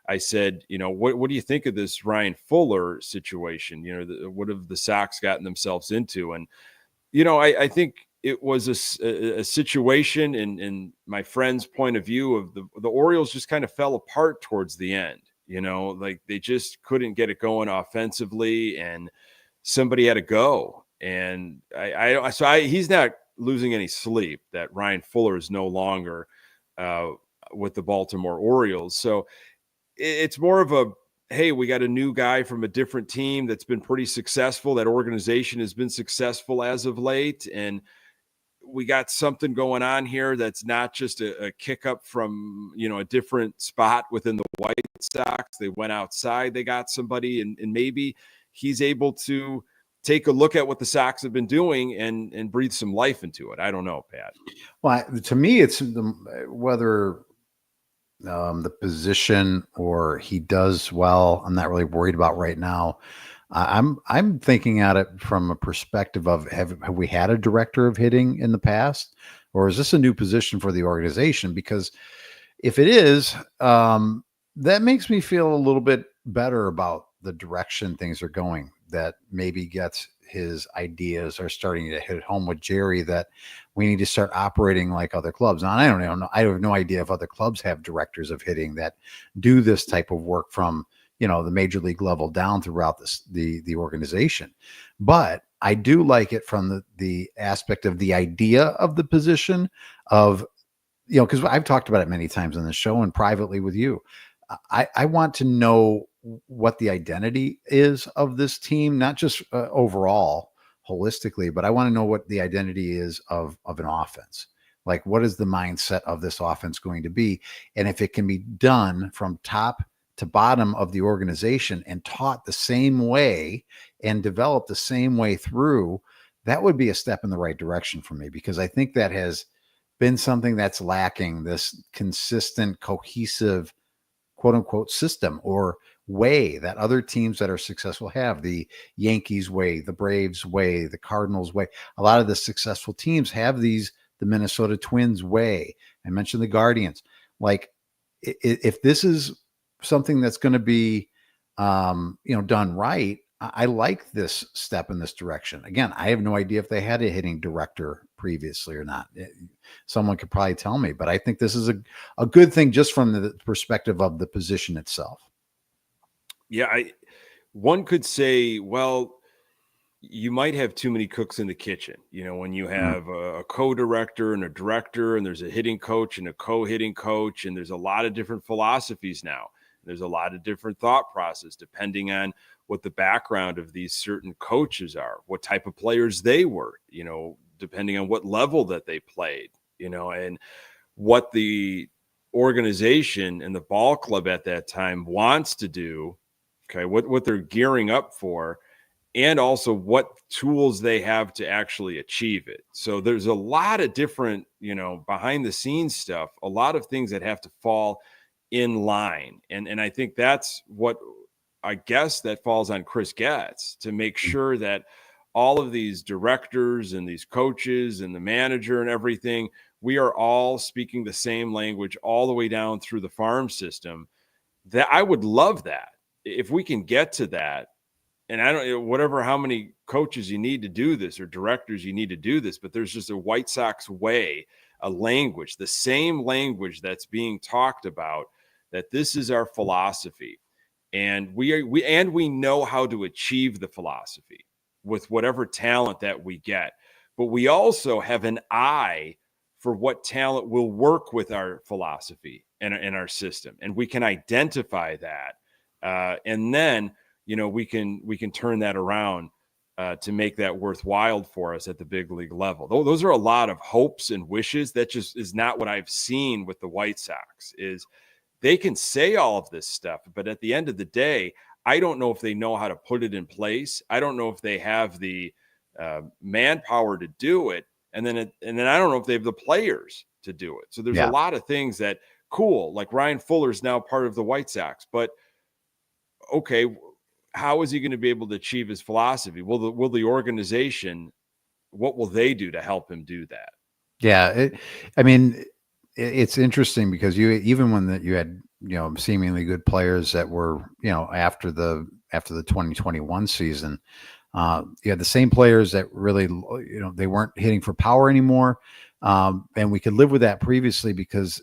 I said, what do you think of this Ryan Fuller situation? What have the Sox gotten themselves into? And, I think it was a situation in my friend's point of view of the Orioles just kind of fell apart towards the end. Like they just couldn't get it going offensively and somebody had to go. And he's not losing any sleep that Ryan Fuller is no longer with the Baltimore Orioles. So it's more of hey, we got a new guy from a different team that's been pretty successful. That organization has been successful as of late. And we got something going on here that's not just a kick up from, a different spot within the White Sox. They went outside, they got somebody, and maybe he's able to take a look at what the Sox have been doing and breathe some life into it. I don't know, Pat. Well, to me, it's whether the position or he does well, I'm not really worried about right now. I'm thinking at it from a perspective of have we had a director of hitting in the past, or is this a new position for the organization? Because if it is, that makes me feel a little bit better about the direction things are going. That maybe gets his ideas are starting to hit home with Jerry that we need to start operating like other clubs. Now, I don't know. I have no idea if other clubs have directors of hitting that do this type of work from the major league level down throughout the organization. But I do like it from the aspect of the idea of the position of, because I've talked about it many times on the show and privately with you. I want to know what the identity is of this team, not just overall holistically, but I want to know what the identity is of an offense. Like, what is the mindset of this offense going to be? And if it can be done from top to bottom of the organization and taught the same way and developed the same way through, that would be a step in the right direction for me, because I think that has been something that's lacking, this consistent, cohesive, quote unquote, system or way that other teams that are successful have. The Yankees way, the Braves way, the Cardinals way. A lot of the successful teams have the Minnesota Twins way. I mentioned the Guardians. Like, if this is something that's going to be, done right, I like this step in this direction. Again, I have no idea if they had a hitting director previously or not. Someone could probably tell me, but I think this is a good thing just from the perspective of the position itself. Yeah, one could say, well, you might have too many cooks in the kitchen. When you have a co-director and a director, and there's a hitting coach and a co-hitting coach, and there's a lot of different philosophies now. There's a lot of different thought process depending on what the background of these certain coaches are, what type of players they were, depending on what level that they played, and what the organization and the ball club at that time wants to do. Okay. What they're gearing up for, and also what tools they have to actually achieve it. So there's a lot of different, behind the scenes stuff, a lot of things that have to fall in line. And I think that's what I guess that falls on Chris Getz, to make sure that all of these directors and these coaches and the manager and everything, we are all speaking the same language all the way down through the farm system. That I would love that if we can get to that. And I don't, how many coaches you need to do this or directors you need to do this, but there's just a White Sox way, a language, the same language that's being talked about, that this is our philosophy. And we know how to achieve the philosophy with whatever talent that we get. But we also have an eye for what talent will work with our philosophy and our system. And we can identify that. And then, we can turn that around to make that worthwhile for us at the big league level. Those are a lot of hopes and wishes. That just is not what I've seen with the White Sox. Is they can say all of this stuff, but at the end of the day, I don't know if they know how to put it in place. I don't know if they have the manpower to do it. And then I don't know if they have the players to do it. So there's a lot of things that cool, like Ryan Fuller's now part of the White Sox, but okay, how is he going to be able to achieve his philosophy? Will the organization, what will they do to help him do that? Yeah. It's interesting because even when you had, seemingly good players that were, after the 2021 season, you had the same players that really, they weren't hitting for power anymore. And we could live with that previously because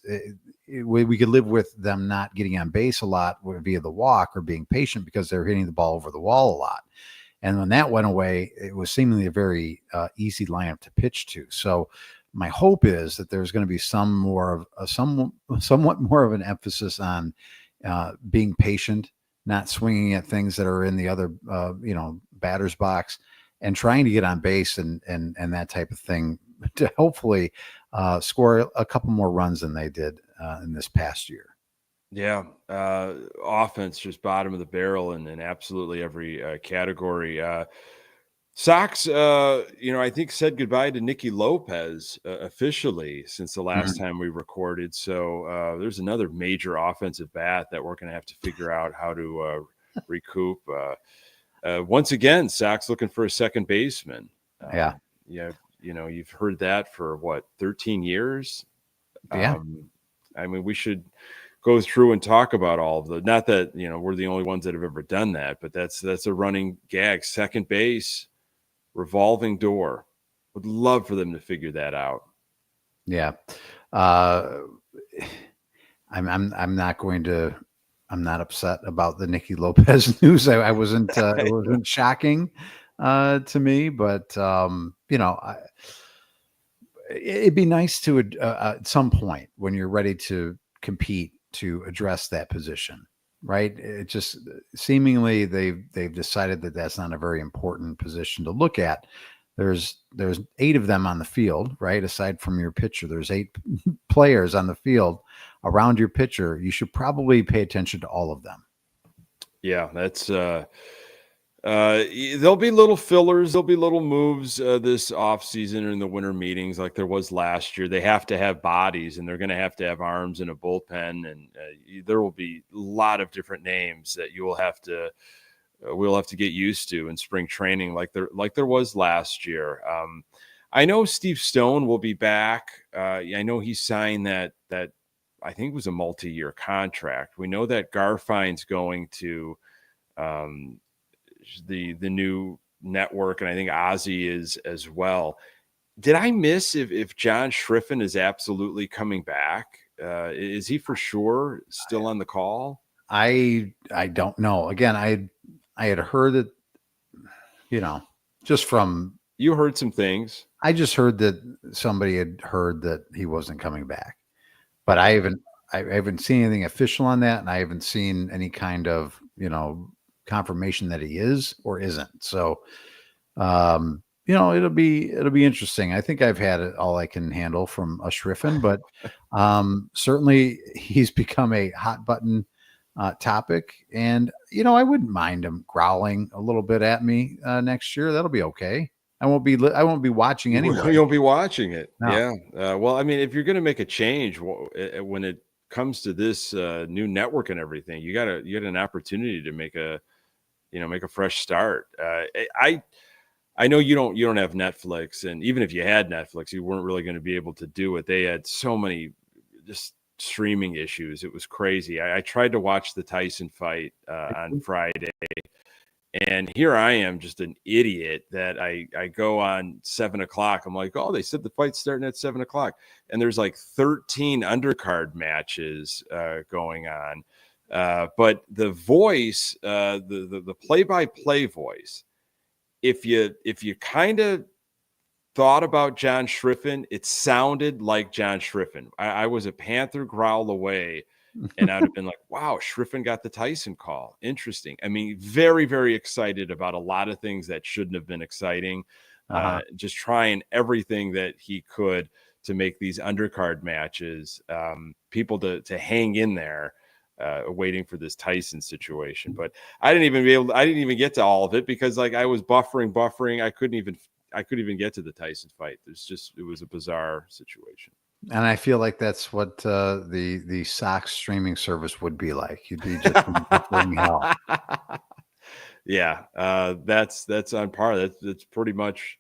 we could live with them not getting on base a lot via the walk or being patient because they're hitting the ball over the wall a lot. And when that went away, it was seemingly a very easy lineup to pitch to. So my hope is that there's going to be somewhat more of an emphasis on being patient, not swinging at things that are in the other, batter's box, and trying to get on base and that type of thing to hopefully score a couple more runs than they did in this past year. Yeah. Offense just bottom of the barrel in absolutely every category. Sox, I think said goodbye to Nicky Lopez officially since the last time we recorded. So there's another major offensive bat that we're going to have to figure out how to recoup. Once again, Sox looking for a second baseman. Yeah. You've heard that for 13 years. Yeah. We should go through and talk about all of the, not that, we're the only ones that have ever done that, but that's a running gag. Second base, revolving door. Would love for them to figure that out. Yeah. I'm not upset about the Nicky Lopez news. It wasn't shocking to me, but it'd be nice to at some point when you're ready to compete to address that position, right? It just seemingly they've decided that that's not a very important position to look at. There's 8 of them on the field, right? Aside from your pitcher, there's 8 players on the field around your pitcher. You should probably pay attention to all of them. Yeah, that's there'll be little fillers, there'll be little moves this offseason or in the winter meetings like there was last year. They have to have bodies, and they're going to have arms and a bullpen, and there will be a lot of different names that you will have to we'll have to get used to in spring training like there was last year. I know Steve Stone will be back. I know he signed that I think it was a multi-year contract. We know that Garfine's going to the new network, and I think Ozzy is as well. Did I miss if John Schriffen is absolutely coming back? Is he for sure still on the call? I don't know. Again, I had heard that, just from, You heard some things. I just heard that somebody had heard that he wasn't coming back, but I haven't seen anything official on that, and I haven't seen any kind of, confirmation that he is or isn't. So, it'll be interesting. I think I've had it all I can handle from a Schriffen, but certainly he's become a hot button topic, and I wouldn't mind him growling a little bit at me next year. That'll be okay. I won't be watching anyway. You won't be watching it. No. Yeah. Well, I mean, if you're going to make a change when it comes to this new network and everything, you got an opportunity to make a fresh start. I know you don't have Netflix, and even if you had Netflix, you weren't really going to be able to do it. They had so many just streaming issues. It was crazy. I tried to watch the Tyson fight on Friday, and here I am, just an idiot that I go on 7 o'clock. I'm like, oh, they said the fight's starting at 7 o'clock, and there's like 13 undercard matches going on. But the voice, the play-by-play voice, if you kind of thought about John Schriffen, it sounded like John Schriffen. I was a Panther growl away, and I'd have been like, wow, Schriffen got the Tyson call. Interesting. I mean, very, very excited about a lot of things that shouldn't have been exciting. Just trying everything that he could to make these undercard matches, people to hang in there. Waiting for this Tyson situation, but I didn't even get to all of it because I was buffering. I couldn't even get to the Tyson fight. It was a bizarre situation. And I feel like that's what the Sox streaming service would be like. You'd be just buffering hell. Yeah, that's on par. That's pretty much.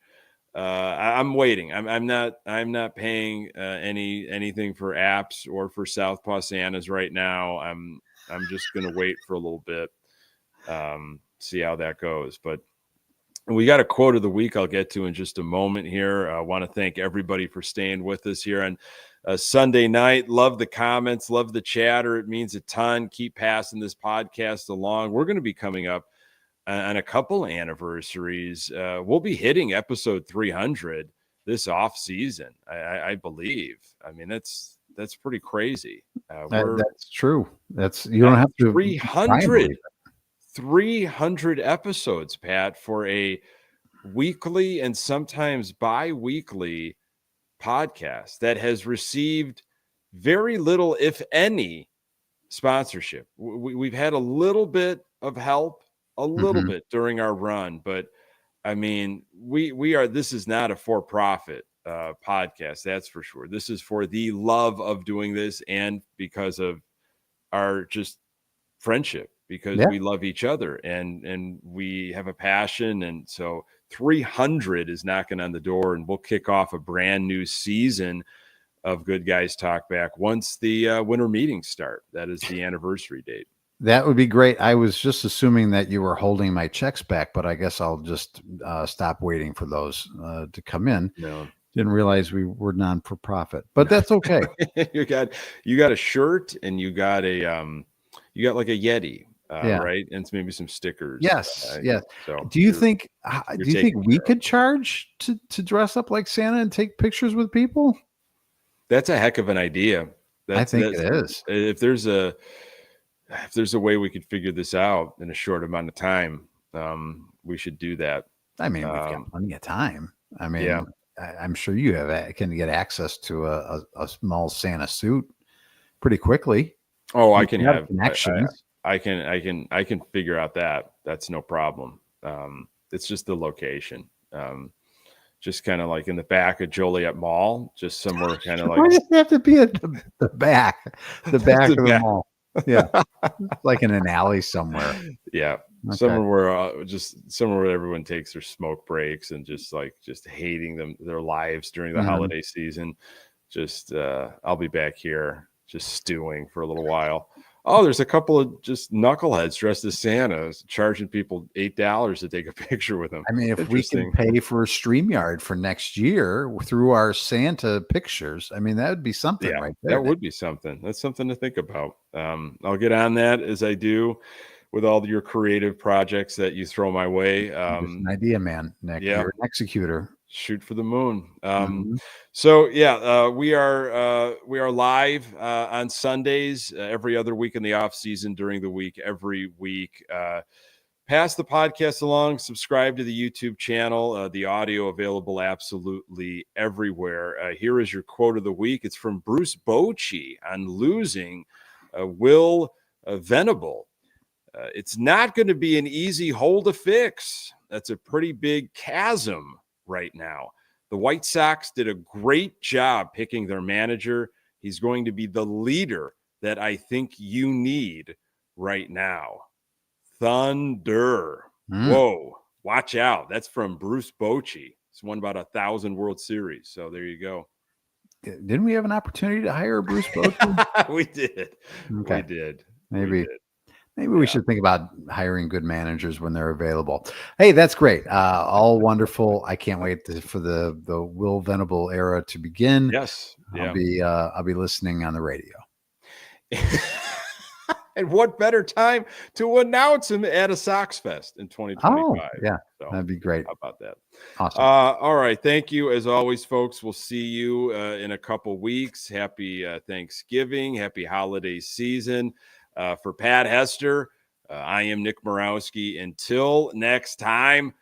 I'm waiting. I'm not paying anything for apps or for Southpaw Santas right now. I'm just gonna wait for a little bit, see how that goes. But we got a quote of the week I'll get to in just a moment here. I want to thank everybody for staying with us here on Sunday night. Love the comments, love the chatter. It means a ton. Keep passing this podcast along. We're going to be coming up on a couple anniversaries. We'll be hitting episode 300 this off season, I believe. I mean, that's pretty crazy. That's true. You don't have to 300 episodes, Pat, for a weekly and sometimes bi-weekly podcast that has received very little, if any, sponsorship. We've had a little bit of help, a little bit during our run, but I mean, this is not a for-profit podcast, that's for sure. This is for the love of doing this and because of our just friendship, because we love each other and we have a passion. And so 300 is knocking on the door, and we'll kick off a brand new season of Good Guys Talk Back once the winter meetings start. That is the anniversary date. That would be great. I was just assuming that you were holding my checks back, but I guess I'll just stop waiting for those to come in. No. Didn't realize we were non-for-profit, but that's okay. you got a shirt, and you got like a Yeti, right? And maybe some stickers. Yes. So do you think we could charge to dress up like Santa and take pictures with people? That's a heck of an idea. I think it is. If there's a way we could figure this out in a short amount of time, we should do that. I mean, we've got plenty of time. I mean, I'm sure you can get access to a small Santa suit pretty quickly. Oh, I can have connections. I can figure out that. That's no problem. It's just the location. Just kind of like in the back of Joliet Mall, just somewhere kind of like. Why does it have to be at the back of the mall? Yeah, like in an alley somewhere. Yeah, okay. Somewhere where everyone takes their smoke breaks and just hating their lives during the holiday season. Just I'll be back here just stewing for a little while. Oh, there's a couple of just knuckleheads dressed as Santa charging people $8 to take a picture with them. I mean, if we can pay for a StreamYard for next year through our Santa pictures, I mean, that would be something right there. That would be something. That's something to think about. I'll get on that as I do with all your creative projects that you throw my way. There's an idea, man, Nick. Yeah. You're an executor. Shoot for the moon. Mhm. So yeah, we are live on Sundays every other week in the off season, during the week, every week. Pass the podcast along, subscribe to the YouTube channel, the audio available absolutely everywhere. Here is your quote of the week. It's from Bruce Bochy on losing Will Venable. It's not going to be an easy hole to fix. That's a pretty big chasm right now. The White Sox did a great job picking their manager. He's going to be the leader that I think you need right now. Thunder. Whoa, watch out. That's from Bruce Bochy. He's won about 1,000 World Series. So there you go. Didn't we have an opportunity to hire Bruce Bochy? We did. Okay. We did. Maybe we should think about hiring good managers when they're available. Hey, that's great. All wonderful. I can't wait for the Will Venable era to begin. Yes. I'll be listening on the radio. And what better time to announce him at a Sox Fest in 2025? Oh, yeah, so, that'd be great. How about that? Awesome. All right. Thank you. As always, folks, we'll see you in a couple weeks. Happy Thanksgiving. Happy holiday season. For Pat Hester, I am Nick Murawski. Until next time,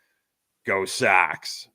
go Sox.